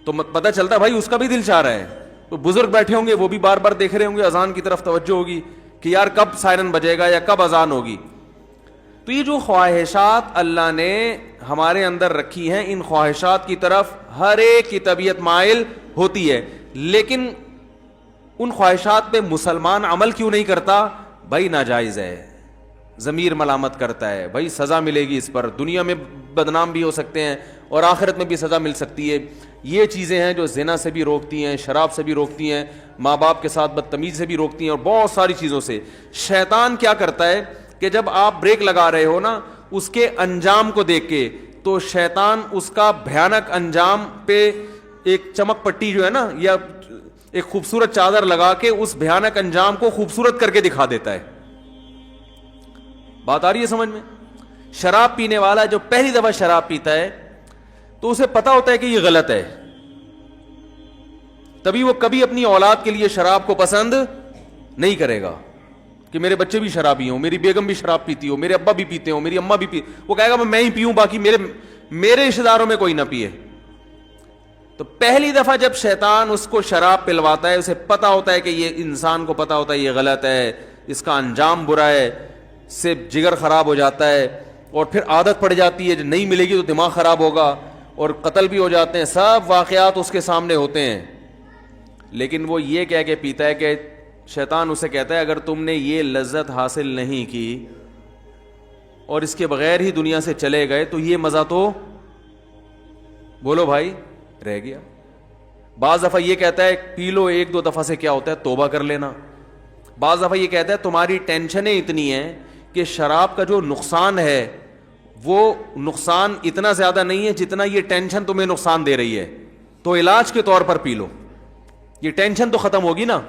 تو پتہ چلتا ہے بھائی اس کا بھی دل چاہ رہا ہے. تو بزرگ بیٹھے ہوں گے وہ بھی بار بار دیکھ رہے ہوں گے, اذان کی طرف توجہ ہوگی کہ یار کب سائرن بجے گا یا کب اذان ہوگی. تو یہ جو خواہشات اللہ نے ہمارے اندر رکھی ہیں, ان خواہشات کی طرف ہر ایک کی طبیعت مائل ہوتی ہے, لیکن ان خواہشات پہ مسلمان عمل کیوں نہیں کرتا؟ بھائی ناجائز ہے, ضمیر ملامت کرتا ہے, بھائی سزا ملے گی اس پر, دنیا میں بدنام بھی ہو سکتے ہیں اور آخرت میں بھی سزا مل سکتی ہے. یہ چیزیں ہیں جو زنا سے بھی روکتی ہیں, شراب سے بھی روکتی ہیں, ماں باپ کے ساتھ بدتمیزی سے بھی روکتی ہیں, اور بہت ساری چیزوں سے. شیطان کیا کرتا ہے کہ جب آپ بریک لگا رہے ہو نا اس کے انجام کو دیکھ کے, تو شیطان اس کا بھیانک انجام پہ ایک چمک پٹی جو ہے نا یا ایک خوبصورت چادر لگا کے اس بھیانک انجام کو خوبصورت کر کے دکھا دیتا ہے. بات آ رہی ہے سمجھ میں؟ شراب پینے والا جو پہلی دفعہ شراب پیتا ہے تو اسے پتا ہوتا ہے کہ یہ غلط ہے, تبھی وہ کبھی اپنی اولاد کے لیے شراب کو پسند نہیں کرے گا کہ میرے بچے بھی شرابی ہوں, میری بیگم بھی شراب پیتی ہو, میرے ابا بھی پیتے ہوں, میری اماں بھی پی, وہ کہے گا میں ہی پیوں, باقی میرے رشتے داروں میں کوئی نہ پیے. تو پہلی دفعہ جب شیطان اس کو شراب پلواتا ہے, اسے پتا ہوتا ہے کہ یہ انسان کو پتا ہوتا ہے یہ غلط ہے, اس کا انجام برا ہے, سے جگر خراب ہو جاتا ہے, اور پھر عادت پڑ جاتی ہے, جو نہیں ملے گی تو دماغ خراب ہوگا, اور قتل بھی ہو جاتے ہیں, سب واقعات اس کے سامنے ہوتے ہیں. لیکن وہ یہ کہہ کے پیتا ہے کہ شیطان اسے کہتا ہے اگر تم نے یہ لذت حاصل نہیں کی اور اس کے بغیر ہی دنیا سے چلے گئے تو یہ مزہ تو بولو بھائی رہ گیا. بعض دفعہ یہ کہتا ہے پی لو ایک دو دفعہ سے کیا ہوتا ہے توبہ کر لینا. بعض دفعہ یہ کہتا ہے تمہاری ٹینشنیں اتنی ہیں کہ شراب کا جو نقصان ہے وہ نقصان اتنا زیادہ نہیں ہے جتنا یہ ٹینشن تمہیں نقصان دے رہی ہے, تو علاج کے طور پر پی لو, یہ ٹینشن تو ختم ہوگی نا.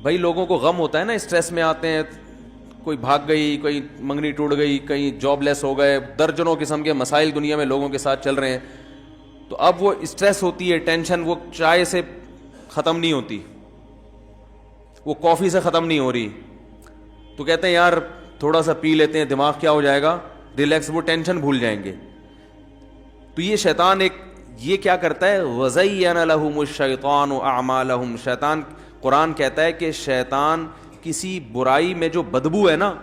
بھائی لوگوں کو غم ہوتا ہے نا, اسٹریس میں آتے ہیں, کوئی بھاگ گئی, کوئی منگنی ٹوٹ گئی, کہیں جاب لیس ہو گئے, درجنوں قسم کے مسائل دنیا میں لوگوں کے ساتھ چل رہے ہیں, تو اب وہ اسٹریس ہوتی ہے, ٹینشن وہ چائے سے ختم نہیں ہوتی, وہ کافی سے ختم نہیں ہو رہی, تو کہتے ہیں یار تھوڑا سا پی لیتے ہیں, دماغ کیا ہو جائے گا ریلیکس, وہ ٹینشن بھول جائیں گے. تو یہ شیطان یہ کیا کرتا ہے, وَزَيَّنَ لَهُمُ الشَّيْطَانُ أَعْمَالَهُمْ, شیطان قرآن کہتا ہے کہ شیطان کسی برائی میں جو بدبو ہے نا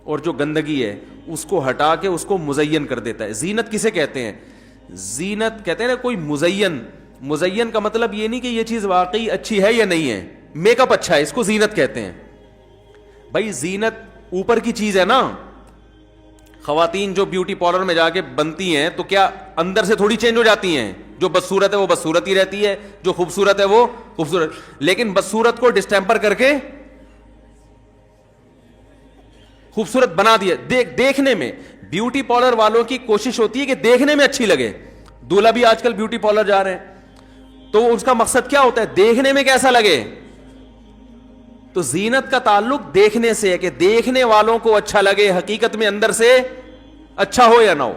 اور جو گندگی ہے اس کو ہٹا کے اس کو مزین کر دیتا ہے. زینت کسے کہتے ہیں؟ زینت کہتے ہیں نا کوئی مزین کا مطلب یہ نہیں کہ یہ چیز واقعی اچھی ہے یا نہیں ہے, میک اپ اچھا ہے, اس کو زینت کہتے ہیں. بھائی زینت اوپر کی چیز ہے نا, خواتین جو بیوٹی پارلر میں جا کے بنتی ہیں تو کیا اندر سے تھوڑی چینج ہو جاتی ہیں, جو بدصورت ہے وہ بدصورت ہی رہتی ہے, جو خوبصورت ہے وہ خوبصورت, لیکن بدصورت کو ڈسٹیمپر کر کے خوبصورت بنا دیا. دیکھنے میں بیوٹی پارلر والوں کی کوشش ہوتی ہے کہ دیکھنے میں اچھی لگے. دولہا بھی آج کل بیوٹی پارلر جا رہے ہیں تو اس کا مقصد کیا ہوتا ہے, دیکھنے میں کیسا لگے. تو زینت کا تعلق دیکھنے سے ہے کہ دیکھنے والوں کو اچھا لگے, حقیقت میں اندر سے اچھا ہو یا نہ ہو.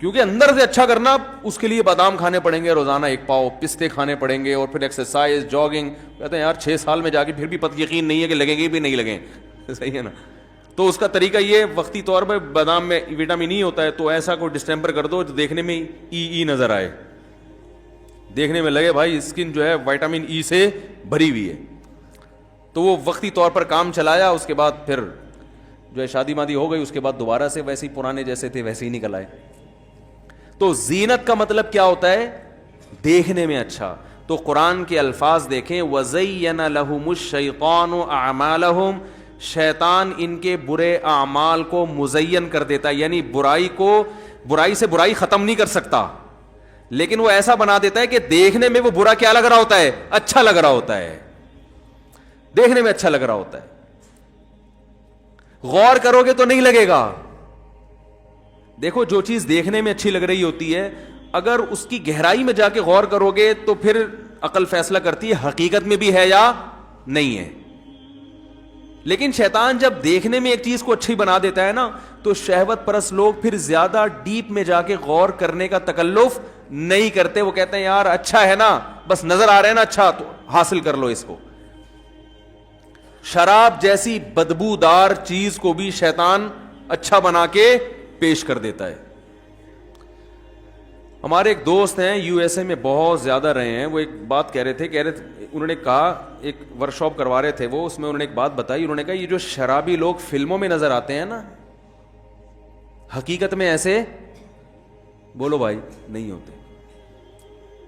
کیونکہ اندر سے اچھا کرنا اس کے لیے بادام کھانے پڑیں گے روزانہ 1 پاؤ, پستے کھانے پڑیں گے, اور پھر ایکسرسائز, جاگنگ. کہتے ہیں یار 6 سال میں جا کے پھر بھی یقین نہیں ہے کہ لگیں گے بھی نہیں لگیں, صحیح ہے نا. تو اس کا طریقہ یہ وقتی طور پہ بادام میں وٹامن ای ہوتا ہے, تو ایسا کوئی ڈسٹیمپر کر دو جو دیکھنے میں ای نظر آئے, دیکھنے میں لگے بھائی اسکن جو ہے وٹامن ای سے بھری ہوئی ہے. تو وہ وقتی طور پر کام چلایا, اس کے بعد پھر جو ہے شادی مادی ہو گئی, اس کے بعد دوبارہ سے ویسے ہی پرانے جیسے تھے ویسے ہی نکل آئے. تو زینت کا مطلب کیا ہوتا ہے, دیکھنے میں اچھا. تو قرآن کے الفاظ دیکھیں, وَزَيَّنَ لَهُمُ الشَّيْطَانُ أَعْمَالَهُمْ, شیطان ان کے برے اعمال کو مزین کر دیتا ہے, یعنی برائی سے برائی ختم نہیں کر سکتا, لیکن وہ ایسا بنا دیتا ہے کہ دیکھنے میں وہ برا کیا لگ رہا ہوتا ہے, اچھا لگ رہا ہوتا ہے, دیکھنے میں اچھا لگ رہا ہوتا ہے. غور کرو گے تو نہیں لگے گا. دیکھو جو چیز دیکھنے میں اچھی لگ رہی ہوتی ہے, اگر اس کی گہرائی میں جا کے غور کرو گے تو پھر عقل فیصلہ کرتی ہے حقیقت میں بھی ہے یا نہیں ہے. لیکن شیطان جب دیکھنے میں ایک چیز کو اچھی بنا دیتا ہے نا, تو شہوت پرست لوگ پھر زیادہ ڈیپ میں جا کے غور کرنے کا تکلف نہیں کرتے. وہ کہتے ہیں یار اچھا ہے نا, بس نظر آ رہا ہے نا اچھا, تو حاصل کر لو اس کو. شراب جیسی بدبودار چیز کو بھی شیطان اچھا بنا کے پیش کر دیتا ہے. ہمارے ایک دوست ہیں یو ایس اے میں بہت زیادہ رہے ہیں, وہ ایک بات کہہ رہے تھے, انہوں نے کہا ایک ورکشاپ کروا رہے تھے وہ, اس میں انہوں نے ایک بات بتائی. انہوں نے کہا یہ جو شرابی لوگ فلموں میں نظر آتے ہیں نا, حقیقت میں ایسے بولو بھائی نہیں ہوتے.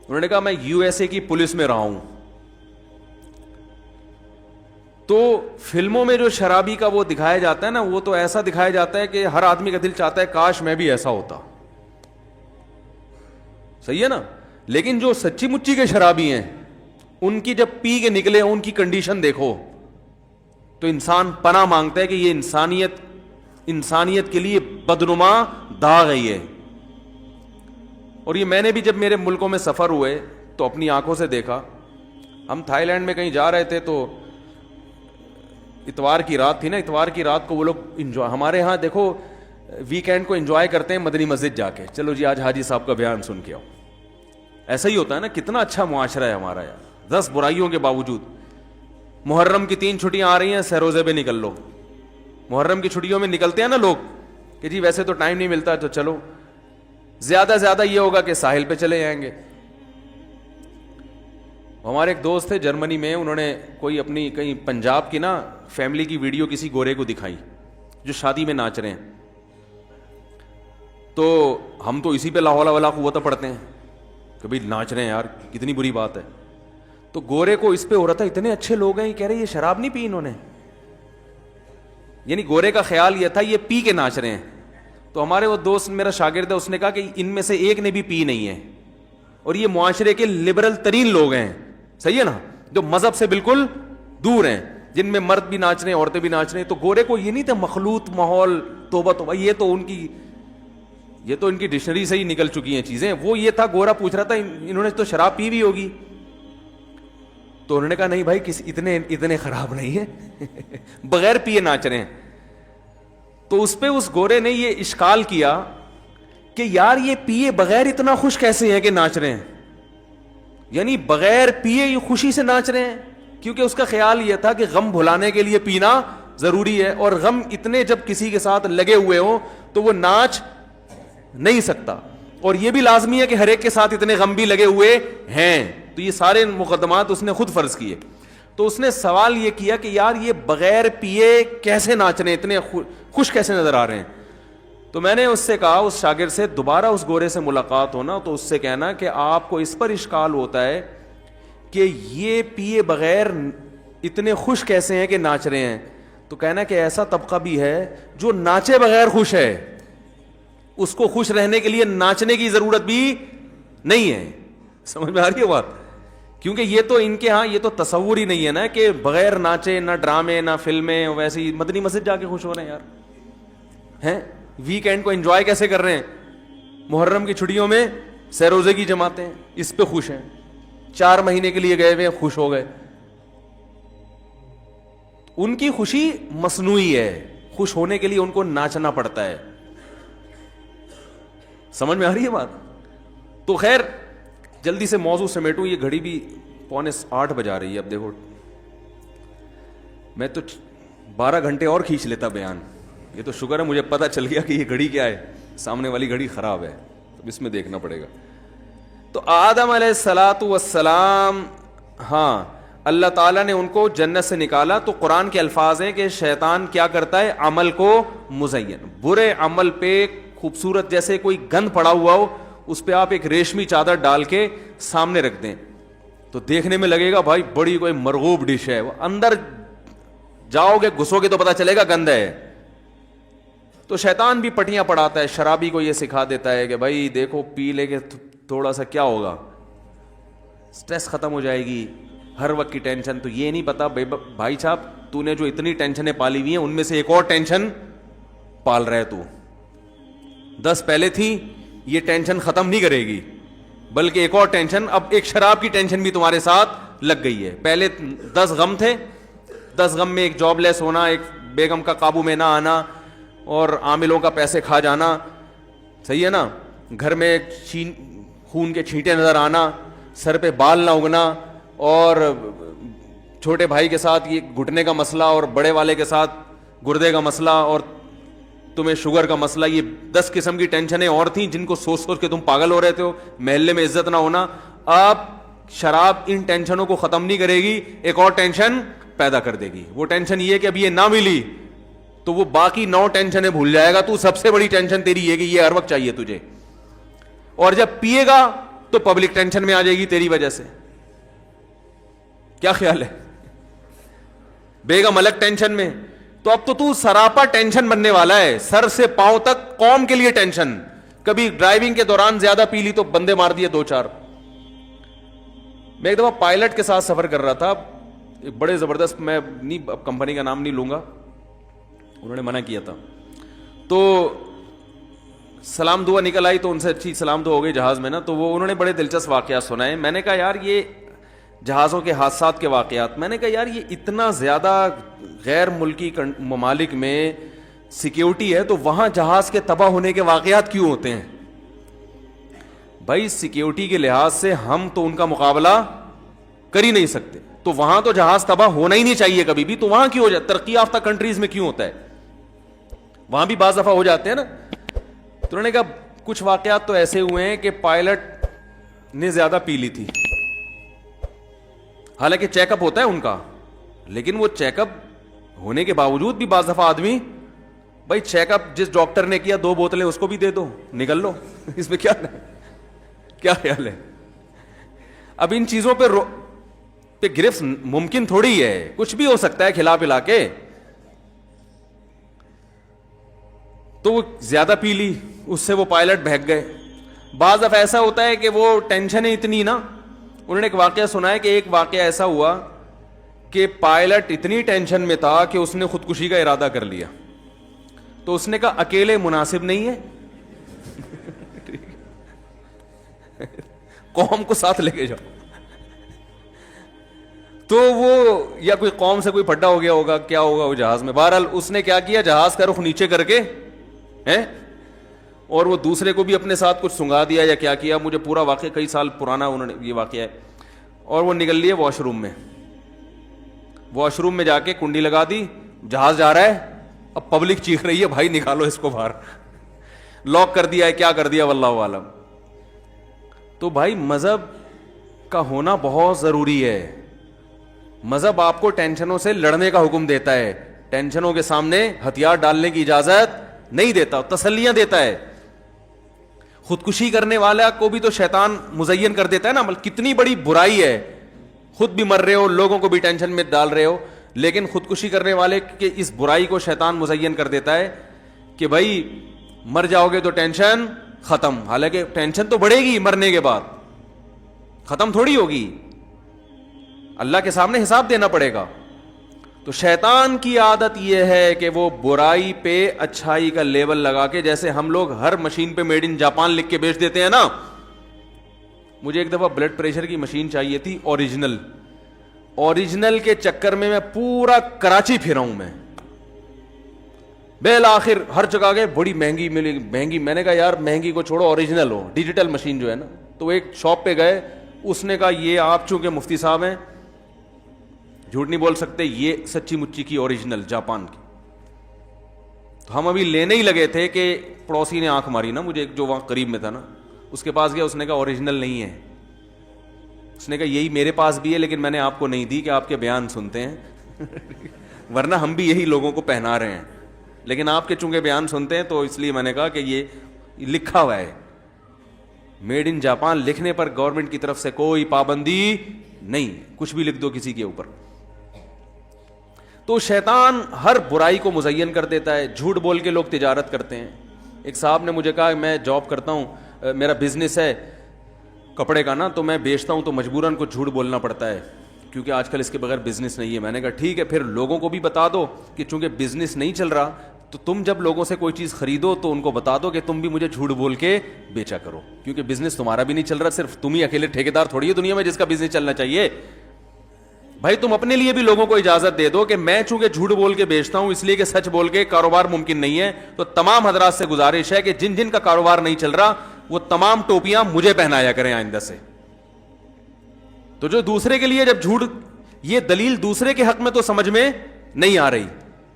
انہوں نے کہا میں یو ایس اے کی پولیس میں رہا ہوں, تو فلموں میں جو شرابی کا وہ دکھایا جاتا ہے نا, وہ تو ایسا دکھایا جاتا ہے کہ ہر آدمی کا دل چاہتا ہے کاش میں بھی ایسا ہوتا. صحیح ہے نا. لیکن جو سچی مچی کے شرابی ہیں, ان کی جب پی کے نکلے ان کی کنڈیشن دیکھو تو انسان پناہ مانگتا ہے کہ یہ انسانیت کے لیے بدنما داغ ہے یہ. اور یہ میں نے بھی جب میرے ملکوں میں سفر ہوئے تو اپنی آنکھوں سے دیکھا. ہم تھائی لینڈ میں کہیں جا رہے تھے تو اتوار کی رات تھی نا, اتوار کی رات کو وہ لوگ انجوائے, ہمارے ہاں دیکھو ویکینڈ کو انجوائے کرتے ہیں مدنی مسجد جا کے, چلو جی آج حاجی صاحب کا بیان سن کے آؤ. ایسا ہی ہوتا ہے نا, کتنا اچھا معاشرہ ہے ہمارا یار, 10 برائیوں کے باوجود. محرم کی 3 چھٹیاں آ رہی ہیں, سروزے پہ نکل لو. محرم کی چھٹیوں میں نکلتے ہیں نا لوگ کہ جی ویسے تو ٹائم نہیں ملتا تو چلو, زیادہ زیادہ یہ ہوگا کہ ساحل پہ چلے جائیں گے. ہمارے ایک دوست تھے جرمنی میں, انہوں نے کوئی اپنی کہیں پنجاب کی نا فیملی کی ویڈیو کسی گورے کو دکھائی جو شادی میں ناچ رہے ہیں. تو ہم تو اسی پہ لا حول ولا قوت پڑھتے ہیں کہ بھائی ناچ رہے ہیں یار, کتنی بری بات ہے. تو گورے کو اس پہ ہو رہا تھا, اتنے اچھے لوگ ہیں, یہ کہہ رہے یہ شراب نہیں پی انہوں نے, یعنی گورے کا خیال یہ تھا یہ پی کے ناچ رہے ہیں. تو ہمارے وہ دوست میرا شاگرد ہے, اس نے کہا کہ ان میں سے ایک نے بھی پی نہیں ہے, اور یہ معاشرے کے لبرل ترین لوگ ہیں, صحیح ہے نا, جو مذہب سے بالکل دور ہیں, جن میں مرد بھی ناچ رہے ہیں عورتیں بھی ناچ رہے ہیں. تو گورے کو یہ نہیں تھا مخلوط ماحول, توبہ توبہ, یہ تو ان کی ڈکشنری سے ہی نکل چکی ہیں چیزیں. وہ یہ تھا, گورا پوچھ رہا تھا انہوں نے تو شراب پی بھی ہوگی. تو انہوں نے کہا نہیں بھائی اتنے خراب نہیں ہیں, بغیر پیے ناچ رہے ہیں. تو اس پہ اس گورے نے یہ اشکال کیا کہ یار یہ پیے بغیر اتنا خوش کیسے ہیں کہ ناچ رہے ہیں, یعنی بغیر پیے یہ خوشی سے ناچ رہے ہیں. کیونکہ اس کا خیال یہ تھا کہ غم بھلانے کے لیے پینا ضروری ہے, اور غم اتنے جب کسی کے ساتھ لگے ہوئے ہوں تو وہ ناچ نہیں سکتا, اور یہ بھی لازمی ہے کہ ہر ایک کے ساتھ اتنے غم بھی لگے ہوئے ہیں. تو یہ سارے مقدمات اس نے خود فرض کیے. تو اس نے سوال یہ کیا کہ یار یہ بغیر پیے کیسے ناچ رہے ہیں, اتنے خوش کیسے نظر آ رہے ہیں. تو میں نے اس سے کہا, اس شاگرد سے, دوبارہ اس گورے سے ملاقات ہونا تو اس سے کہنا کہ آپ کو اس پر اشکال ہوتا ہے کہ یہ پیے بغیر اتنے خوش کیسے ہیں کہ ناچ رہے ہیں. تو کہنا کہ ایسا طبقہ بھی ہے جو ناچے بغیر خوش ہے, اس کو خوش رہنے کے لیے ناچنے کی ضرورت بھی نہیں ہے. سمجھ میں آ رہی ہے بات؟ کیونکہ یہ تو ان کے ہاں یہ تو تصور ہی نہیں ہے نا کہ بغیر ناچے نہ ڈرامے نہ فلمیں, ویسے ہی مدنی مسجد جا کے خوش ہو رہے ہیں یار, ہیں ویکینڈ کو انجوائے کیسے کر رہے ہیں, محرم کی چھٹیوں میں سیروزے کی جماعتیں, اس پہ خوش ہیں, 4 مہینے کے لیے گئے ہوئے خوش ہو گئے. ان کی خوشی مصنوعی ہے, خوش ہونے کے لیے ان کو ناچنا پڑتا ہے. سمجھ میں آ رہی ہے بات؟ تو خیر جلدی سے موضوع سمیٹوں, یہ گھڑی بھی 7:45 بجا رہی ہے. اب دیکھو میں تو 12 گھنٹے اور کھینچ لیتا بیان, یہ تو شکر ہے مجھے پتہ چل گیا کہ یہ گھڑی کیا ہے, سامنے والی گھڑی خراب ہے, تو اس میں دیکھنا پڑے گا. تو آدم علیہ الصلوۃ والسلام, ہاں اللہ تعالیٰ نے ان کو جنت سے نکالا. تو قرآن کے الفاظ ہیں کہ شیطان کیا کرتا ہے, عمل کو مزین, برے عمل پہ خوبصورت جیسے کوئی گند پڑا ہوا ہو, اس پہ آپ ایک ریشمی چادر ڈال کے سامنے رکھ دیں تو دیکھنے میں لگے گا بھائی بڑی کوئی مرغوب ڈش ہے, وہ اندر جاؤ گے گھسو گے تو پتہ چلے گا گند ہے. تو شیطان بھی پٹیاں پڑھاتا ہے, شرابی کو یہ سکھا دیتا ہے کہ بھائی دیکھو پی لے کے تھوڑا سا کیا ہوگا, سٹریس ختم ہو جائے گی, ہر وقت کی ٹینشن. تو یہ نہیں پتا بھائی صاحب تو نے جو اتنی ٹینشنیں پالی ہوئی ہیں ان میں سے ایک اور ٹینشن پال رہے, تو 10 پہلے تھی, یہ ٹینشن ختم نہیں کرے گی بلکہ ایک اور ٹینشن, اب ایک شراب کی ٹینشن بھی تمہارے ساتھ لگ گئی ہے. پہلے 10 غم تھے, 10 غم میں ایک جاب لیس ہونا, ایک بیگم کا قابو میں نہ آنا, اور عاملوں کا پیسے کھا جانا, صحیح ہے نا, گھر میں خون کے چھینٹے نظر آنا, سر پہ بال نہ اگنا, اور چھوٹے بھائی کے ساتھ یہ گھٹنے کا مسئلہ, اور بڑے والے کے ساتھ گردے کا مسئلہ, اور تمہیں شوگر کا مسئلہ. یہ 10 قسم کی ٹینشنیں اور تھیں جن کو سوچ سوچ کے تم پاگل ہو رہے تھے, محلے میں عزت نہ ہونا. اب شراب ان ٹینشنوں کو ختم نہیں کرے گی, ایک اور ٹینشن پیدا کر دے گی. وہ ٹینشن یہ کہ اب یہ نہ ملی تو وہ باقی 9 ٹینشنیں بھول جائے گا. تو سب سے بڑی ٹینشن تیری یہ کہ یہ ہر وقت چاہیے تجھے, اور جب پیے گا تو پبلک ٹینشن میں آ جائے گی تیری وجہ سے. کیا خیال ہے؟ بیگم الگ ٹینشن میں, تو اب تو سراپا ٹینشن بننے والا ہے, سر سے پاؤں تک قوم کے لیے ٹینشن. کبھی ڈرائیونگ کے دوران زیادہ پی لی تو بندے مار دیے 2-4. میں ایک دفعہ پائلٹ کے ساتھ سفر کر رہا تھا, ایک بڑے زبردست, میں نہیں کمپنی کا نام نہیں لوں گا, انہوں نے منع کیا تھا. تو سلام دعا نکل آئی تو ان سے اچھی سلام دعا ہو گئی جہاز میں نا, تو وہ انہوں نے بڑے دلچسپ واقعات سنائے. میں نے کہا یار یہ جہازوں کے حادثات کے واقعات. میں نے کہا یار یہ اتنا زیادہ غیر ملکی ممالک میں سیکیورٹی ہے تو وہاں جہاز کے تباہ ہونے کے واقعات کیوں ہوتے ہیں؟ بھائی سیکیورٹی کے لحاظ سے ہم تو ان کا مقابلہ کر ہی نہیں سکتے, تو وہاں تو جہاز تباہ ہونا ہی نہیں چاہیے کبھی بھی, تو وہاں کیوں ہو جاتا؟ ترقی یافتہ کنٹریز میں کیوں ہوتا ہے؟ وہاں بھی بعض دفعہ ہو جاتے ہیں نا. تو انہوں نے کہا کچھ واقعات تو ایسے ہوئے ہیں کہ پائلٹ نے زیادہ پی لی تھی, حالانکہ چیک اپ ہوتا ہے ان کا, لیکن وہ چیک اپ ہونے کے باوجود بھی بعض دفعہ آدمی, بھائی چیک اپ جس ڈاکٹر نے کیا 2 بوتلیں اس کو بھی دے دو, نکل لو, اس میں کیا خیال ہے؟ اب ان چیزوں پہ گرفت ممکن تھوڑی ہے, کچھ بھی ہو سکتا ہے کھلا پلا کے. تو وہ زیادہ پی لی, اس سے وہ پائلٹ بہک گئے. بعض دفعہ ایسا ہوتا ہے کہ وہ ٹینشن ہے اتنی نا. انہوں نے ایک واقعہ سنا ہے کہ ایک واقعہ ایسا ہوا کہ پائلٹ اتنی ٹینشن میں تھا کہ اس نے خودکشی کا ارادہ کر لیا. تو اس نے کہا اکیلے مناسب نہیں ہے, قوم کو ساتھ لے کے جاؤ. تو وہ یا کوئی قوم سے کوئی پھڈا ہو گیا ہوگا, کیا ہوگا وہ جہاز میں. بہرحال اس نے کیا کیا, جہاز کا رخ نیچے کر کے اور وہ دوسرے کو بھی اپنے ساتھ کچھ سنگا دیا یا کیا کیا, مجھے پورا واقعہ کئی سال پرانا انہوں نے یہ واقعہ ہے. اور وہ نکل لیے واش روم میں, واش روم میں جا کے کنڈی لگا دی, جہاز جا رہا ہے, اب پبلک چیخ رہی ہے بھائی نکالو اس کو باہر, لاک کر دیا ہے, کیا کر دیا واللہ عالم. تو بھائی مذہب کا ہونا بہت ضروری ہے. مذہب آپ کو ٹینشنوں سے لڑنے کا حکم دیتا ہے, ٹینشنوں کے سامنے ہتھیار ڈالنے کی اجازت نہیں دیتا, تسلیاں دیتا ہے. خودکشی کرنے والا کو بھی تو شیطان مزین کر دیتا ہے نا, کتنی بڑی برائی ہے, خود بھی مر رہے ہو, لوگوں کو بھی ٹینشن میں ڈال رہے ہو, لیکن خودکشی کرنے والے کے اس برائی کو شیطان مزین کر دیتا ہے کہ بھائی مر جاؤ گے تو ٹینشن ختم. حالانکہ ٹینشن تو بڑھے گی مرنے کے بعد, ختم تھوڑی ہوگی, اللہ کے سامنے حساب دینا پڑے گا. تو شیطان کی عادت یہ ہے کہ وہ برائی پہ اچھائی کا لیبل لگا کے, جیسے ہم لوگ ہر مشین پہ میڈ ان جاپان لکھ کے بیچ دیتے ہیں نا. مجھے ایک دفعہ بلڈ پریشر کی مشین چاہیے تھی اوریجنل کے چکر میں پورا کراچی پھرا ہوں میں, بالآخر ہر جگہ گئے, بڑی مہنگی ملی, مہنگی. میں نے کہا یار مہنگی کو چھوڑو, اوریجنل ہو, ڈیجیٹل مشین جو ہے نا. تو ایک شاپ پہ گئے, اس نے کہا یہ آپ چونکہ مفتی صاحب ہیں, جھوٹ نہیں بول سکتے, یہ سچی مچی کی اوریجنل جاپان کی. تو ہم ابھی لینے ہی لگے تھے کہ پڑوسی نے آنکھ ماری نا مجھے, جو وہاں قریب میں تھا نا, اس کے پاس گیا, اس نے کہا اوریجنل نہیں ہے. اس نے کہا یہی میرے پاس بھی ہے لیکن میں نے آپ کو نہیں دی کہ آپ کے بیان سنتے ہیں, ورنہ ہم بھی یہی لوگوں کو پہنا رہے ہیں, لیکن آپ کے چونکہ بیان سنتے ہیں تو اس لیے میں نے کہا کہ یہ لکھا ہوا ہے میڈ ان جاپان, لکھنے پر گورنمنٹ کی طرف سے کوئی پابندی نہیں, کچھ بھی لکھ دو کسی کے اوپر. تو شیطان ہر برائی کو مزین کر دیتا ہے. جھوٹ بول کے لوگ تجارت کرتے ہیں. ایک صاحب نے مجھے کہا میں جاب کرتا ہوں, میرا بزنس ہے کپڑے کا نا, تو میں بیچتا ہوں تو مجبوراً کو جھوٹ بولنا پڑتا ہے کیونکہ آج کل اس کے بغیر بزنس نہیں ہے. میں نے کہا ٹھیک ہے, پھر لوگوں کو بھی بتا دو کہ چونکہ بزنس نہیں چل رہا تو تم جب لوگوں سے کوئی چیز خریدو تو ان کو بتا دو کہ تم بھی مجھے جھوٹ بول کے بیچا کرو, کیونکہ بزنس تمہارا بھی نہیں چل رہا, صرف تم ہی اکیلے ٹھیکیدار تھوڑی ہے دنیا میں جس کا بزنس چلنا چاہیے. بھائی تم اپنے لیے بھی لوگوں کو اجازت دے دو کہ میں چونکہ جھوٹ بول کے بیچتا ہوں اس لیے کہ سچ بول کے کاروبار ممکن نہیں ہے. تو تمام حضرات سے گزارش ہے کہ جن جن کا کاروبار نہیں چل رہا وہ تمام ٹوپیاں مجھے پہنایا کریں آئندہ سے. تو جو دوسرے کے لیے جب جھوٹ, یہ دلیل دوسرے کے حق میں تو سمجھ میں نہیں آ رہی,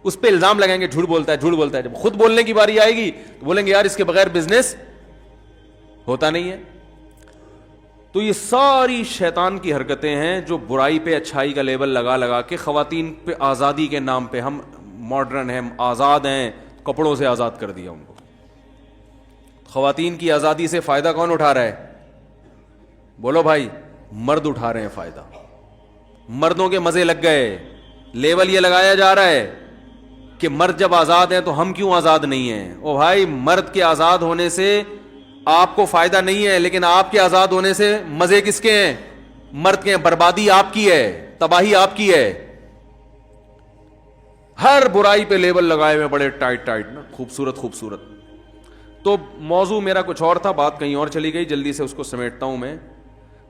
اس پہ الزام لگائیں گے جھوٹ بولتا ہے جھوٹ بولتا ہے. جب خود بولنے کی باری آئے گی تو بولیں گے یار اس کے بغیر بزنس ہوتا نہیں ہے. تو یہ ساری شیطان کی حرکتیں ہیں جو برائی پہ اچھائی کا لیبل لگا لگا کے خواتین پہ آزادی کے نام پہ, ہم ماڈرن ہیں, آزاد ہیں, کپڑوں سے آزاد کر دیا ان کو. خواتین کی آزادی سے فائدہ کون اٹھا رہا ہے؟ بولو بھائی, مرد اٹھا رہے ہیں فائدہ. مردوں کے مزے لگ گئے, لیبل یہ لگایا جا رہا ہے کہ مرد جب آزاد ہیں تو ہم کیوں آزاد نہیں ہیں. او بھائی, مرد کے آزاد ہونے سے آپ کو فائدہ نہیں ہے, لیکن آپ کے آزاد ہونے سے مزے کس کے ہیں؟ مرد کے ہیں. بربادی آپ کی ہے, تباہی آپ کی ہے. ہر برائی پہ لیبل لگائے ہوئے بڑے ٹائٹ نا, خوبصورت خوبصورت. تو موضوع میرا کچھ اور تھا, بات کہیں اور چلی گئی, جلدی سے اس کو سمیٹتا ہوں میں.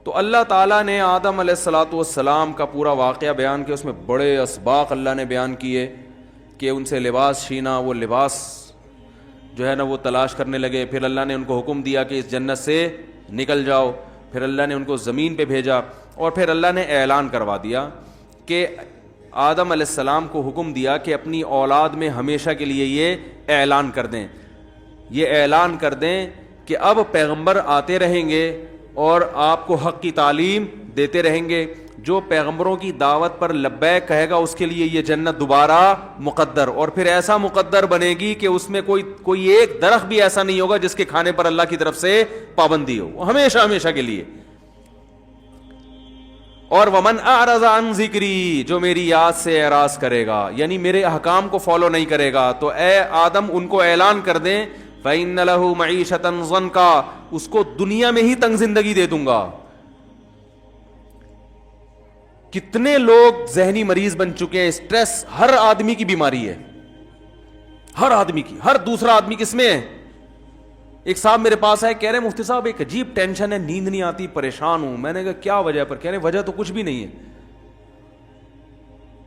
تو اللہ تعالیٰ نے آدم علیہ الصلاۃ والسلام کا پورا واقعہ بیان کیا, اس میں بڑے اسباق اللہ نے بیان کیے کہ ان سے لباس چھینا, وہ لباس جو ہے نا وہ تلاش کرنے لگے. پھر اللہ نے ان کو حکم دیا کہ اس جنت سے نکل جاؤ. پھر اللہ نے ان کو زمین پہ بھیجا اور پھر اللہ نے اعلان کروا دیا کہ آدم علیہ السلام کو حکم دیا کہ اپنی اولاد میں ہمیشہ کے لیے یہ اعلان کر دیں, یہ اعلان کر دیں کہ اب پیغمبر آتے رہیں گے اور آپ کو حق کی تعلیم دیتے رہیں گے. جو پیغمبروں کی دعوت پر لبیک کہے گا اس کے لیے یہ جنت دوبارہ مقدر, اور پھر ایسا مقدر بنے گی کہ اس میں کوئی ایک درخت بھی ایسا نہیں ہوگا جس کے کھانے پر اللہ کی طرف سے پابندی ہو, وہ ہمیشہ ہمیشہ کے لیے. اور ومن اعرض عن ذکری, جو میری یاد سے اعراض کرے گا یعنی میرے احکام کو فالو نہیں کرے گا, تو اے آدم ان کو اعلان کر دیں فإن له معیشۃ ضنکا, اس کو دنیا میں ہی تنگ زندگی دے دوں گا. کتنے لوگ ذہنی مریض بن چکے ہیں, اسٹریس ہر آدمی کی بیماری ہے, ہر آدمی کی, ہر دوسرا آدمی کس میں ہے. ایک صاحب میرے پاس آئے, کہہ رہے مفتی صاحب ایک عجیب ٹینشن ہے, نیند نہیں آتی, پریشان ہوں. میں نے کہا کیا وجہ پر؟ کہہ رہے وجہ تو کچھ بھی نہیں ہے.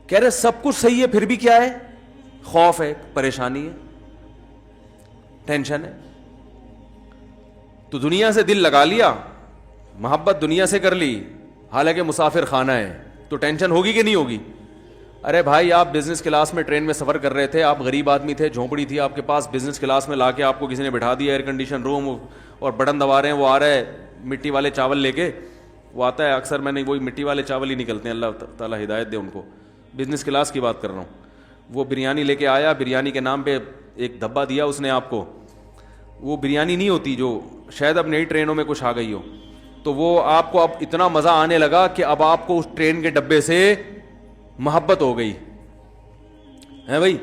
کہہ رہے سب کچھ صحیح ہے پھر بھی کیا ہے؟ خوف ہے, پریشانی ہے, ٹینشن ہے. تو دنیا سے دل لگا لیا, محبت دنیا سے کر لی, حالانکہ مسافر خانہ ہے, تو ٹینشن ہوگی کہ نہیں ہوگی؟ ارے بھائی آپ بزنس کلاس میں ٹرین میں سفر کر رہے تھے, آپ غریب آدمی تھے, جھونپڑی تھی آپ کے پاس, بزنس کلاس میں لا کے آپ کو کسی نے بٹھا دیا, ایئر کنڈیشن روم, اور بٹن دبا رہے ہیں, وہ آ رہا ہے مٹی والے چاول لے کے, وہ آتا ہے اکثر, میں نے وہی مٹی والے چاول ہی نکلتے ہیں, اللہ تعالیٰ ہدایت دے ان کو, بزنس کلاس کی بات کر رہا ہوں. وہ بریانی لے کے آیا, بریانی کے نام پہ ایک دھبا دیا اس نے آپ کو, وہ بریانی نہیں ہوتی جو شاید اب نئی ٹرینوں میں کچھ آ گئی ہو, تو وہ آپ کو اب اتنا مزہ آنے لگا کہ اب آپ کو اس ٹرین کے ڈبے سے محبت ہو گئی ہے بھائی,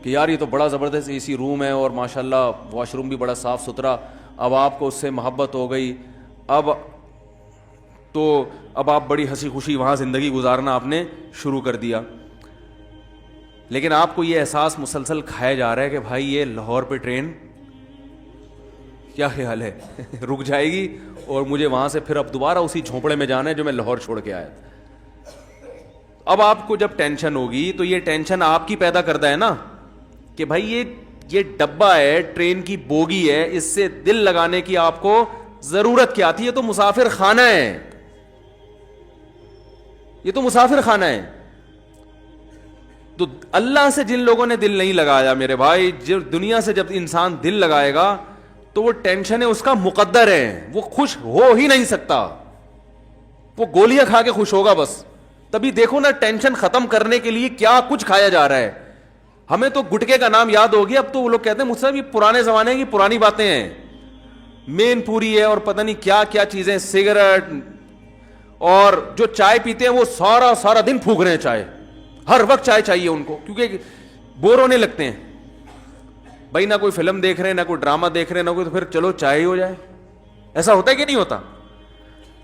کہ یار یہ تو بڑا زبردست اے سی روم ہے اور ماشاءاللہ واش روم بھی بڑا صاف ستھرا. اب آپ کو اس سے محبت ہو گئی, اب آپ بڑی ہنسی خوشی وہاں زندگی گزارنا آپ نے شروع کر دیا. لیکن آپ کو یہ احساس مسلسل کھایا جا رہا ہے کہ بھائی یہ لاہور پہ ٹرین کیا خیال ہے رک جائے گی اور مجھے وہاں سے پھر اب دوبارہ اسی جھونپڑے میں جانا ہے جو میں لاہور چھوڑ کے آیا تھا. اب آپ کو جب ٹینشن ہوگی تو یہ ٹینشن آپ کی پیدا کردہ ہے نا, کہ بھائی یہ ڈبہ ہے, ٹرین کی بوگی ہے, اس سے دل لگانے کی آپ کو ضرورت کیا تھی؟ یہ تو مسافر خانہ ہے, یہ تو مسافر خانہ ہے. تو اللہ سے جن لوگوں نے دل نہیں لگایا میرے بھائی, جب دنیا سے جب انسان دل لگائے گا تو وہ ٹینشن ہے اس کا مقدر ہے, وہ خوش ہو ہی نہیں سکتا, وہ گولیاں کھا کے خوش ہوگا بس. تبھی دیکھو نا ٹینشن ختم کرنے کے لیے کیا کچھ کھایا جا رہا ہے. ہمیں تو گٹکے کا نام یاد ہو گیا, اب تو وہ لوگ کہتے ہیں مجھ سے یہ پرانے زمانے کی پرانی باتیں ہیں, مین پوری ہے اور پتہ نہیں کیا کیا چیزیں, سگریٹ, اور جو چائے پیتے ہیں وہ سارا دن پھونک رہے ہیں چائے, ہر وقت چائے چاہیے ان کو, کیونکہ بور ہونے لگتے ہیں بھائی, نہ کوئی فلم دیکھ رہے ہیں, نہ کوئی ڈرامہ دیکھ رہے ہیں, نہ کوئی, تو پھر چلو چائے ہی ہو جائے. ایسا ہوتا ہے کہ نہیں ہوتا؟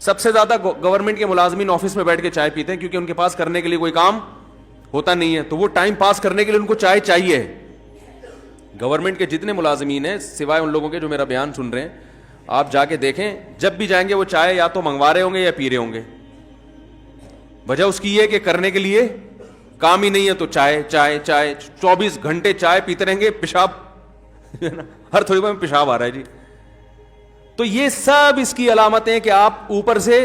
سب سے زیادہ گورنمنٹ کے ملازمین آفس میں بیٹھ کے چائے پیتے ہیں, کیونکہ ان کے پاس کرنے کے لیے کوئی کام ہوتا نہیں ہے, تو وہ ٹائم پاس کرنے کے لیے ان کو چائے چاہیے. گورنمنٹ کے جتنے ملازمین ہیں سوائے ان لوگوں کے جو میرا بیان سن رہے ہیں, آپ جا کے دیکھیں, جب بھی جائیں گے وہ چائے یا تو منگوا رہے ہوں گے یا پی رہے ہوں گے. وجہ اس کی یہ کہ کرنے کے لیے کام ہی نہیں ہے, تو چائے 24 گھنٹے چائے پیتے رہیں گے, پیشاب ہر تھوڑی دیر میں پیشاب آ رہا ہے جی. تو یہ سب اس کی علامتیں ہیں کہ آپ اوپر سے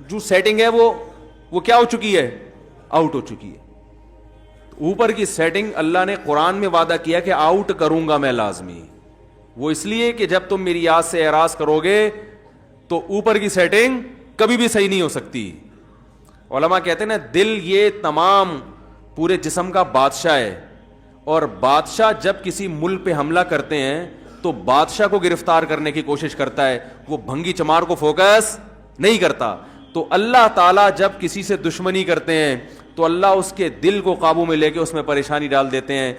جو سیٹنگ ہے وہ کیا ہو چکی ہے, آؤٹ ہو چکی ہے. اوپر کی سیٹنگ اللہ نے قرآن میں وعدہ کیا کہ آؤٹ کروں گا میں لازمی, وہ اس لیے کہ جب تم میری یاد سے اعراض کرو گے تو اوپر کی سیٹنگ کبھی بھی صحیح نہیں ہو سکتی. علماء کہتے ہیں نا, دل یہ تمام پورے جسم کا بادشاہ ہے, اور بادشاہ جب کسی ملک پہ حملہ کرتے ہیں تو بادشاہ کو گرفتار کرنے کی کوشش کرتا ہے, وہ بھنگی چمار کو فوکس نہیں کرتا. تو اللہ تعالیٰ جب کسی سے دشمنی کرتے ہیں تو اللہ اس کے دل کو قابو میں لے کے اس میں پریشانی ڈال دیتے ہیں.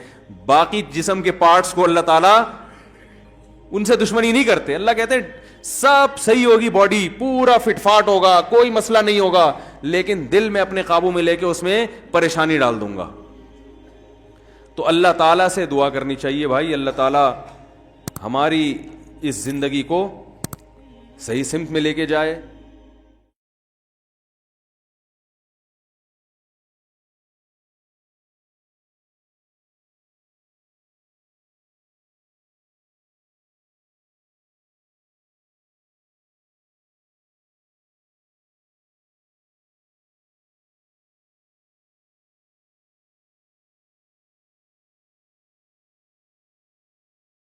باقی جسم کے پارٹس کو اللہ تعالیٰ ان سے دشمنی نہیں کرتے. اللہ کہتے ہیں سب صحیح ہوگی, باڈی پورا فٹ فاٹ ہوگا, کوئی مسئلہ نہیں ہوگا, لیکن دل میں اپنے قابو میں لے کے اس میں پریشانی ڈال دوں گا. تو اللہ تعالیٰ سے دعا کرنی چاہیے بھائی, اللہ تعالیٰ ہماری اس زندگی کو صحیح سمت میں لے کے جائے,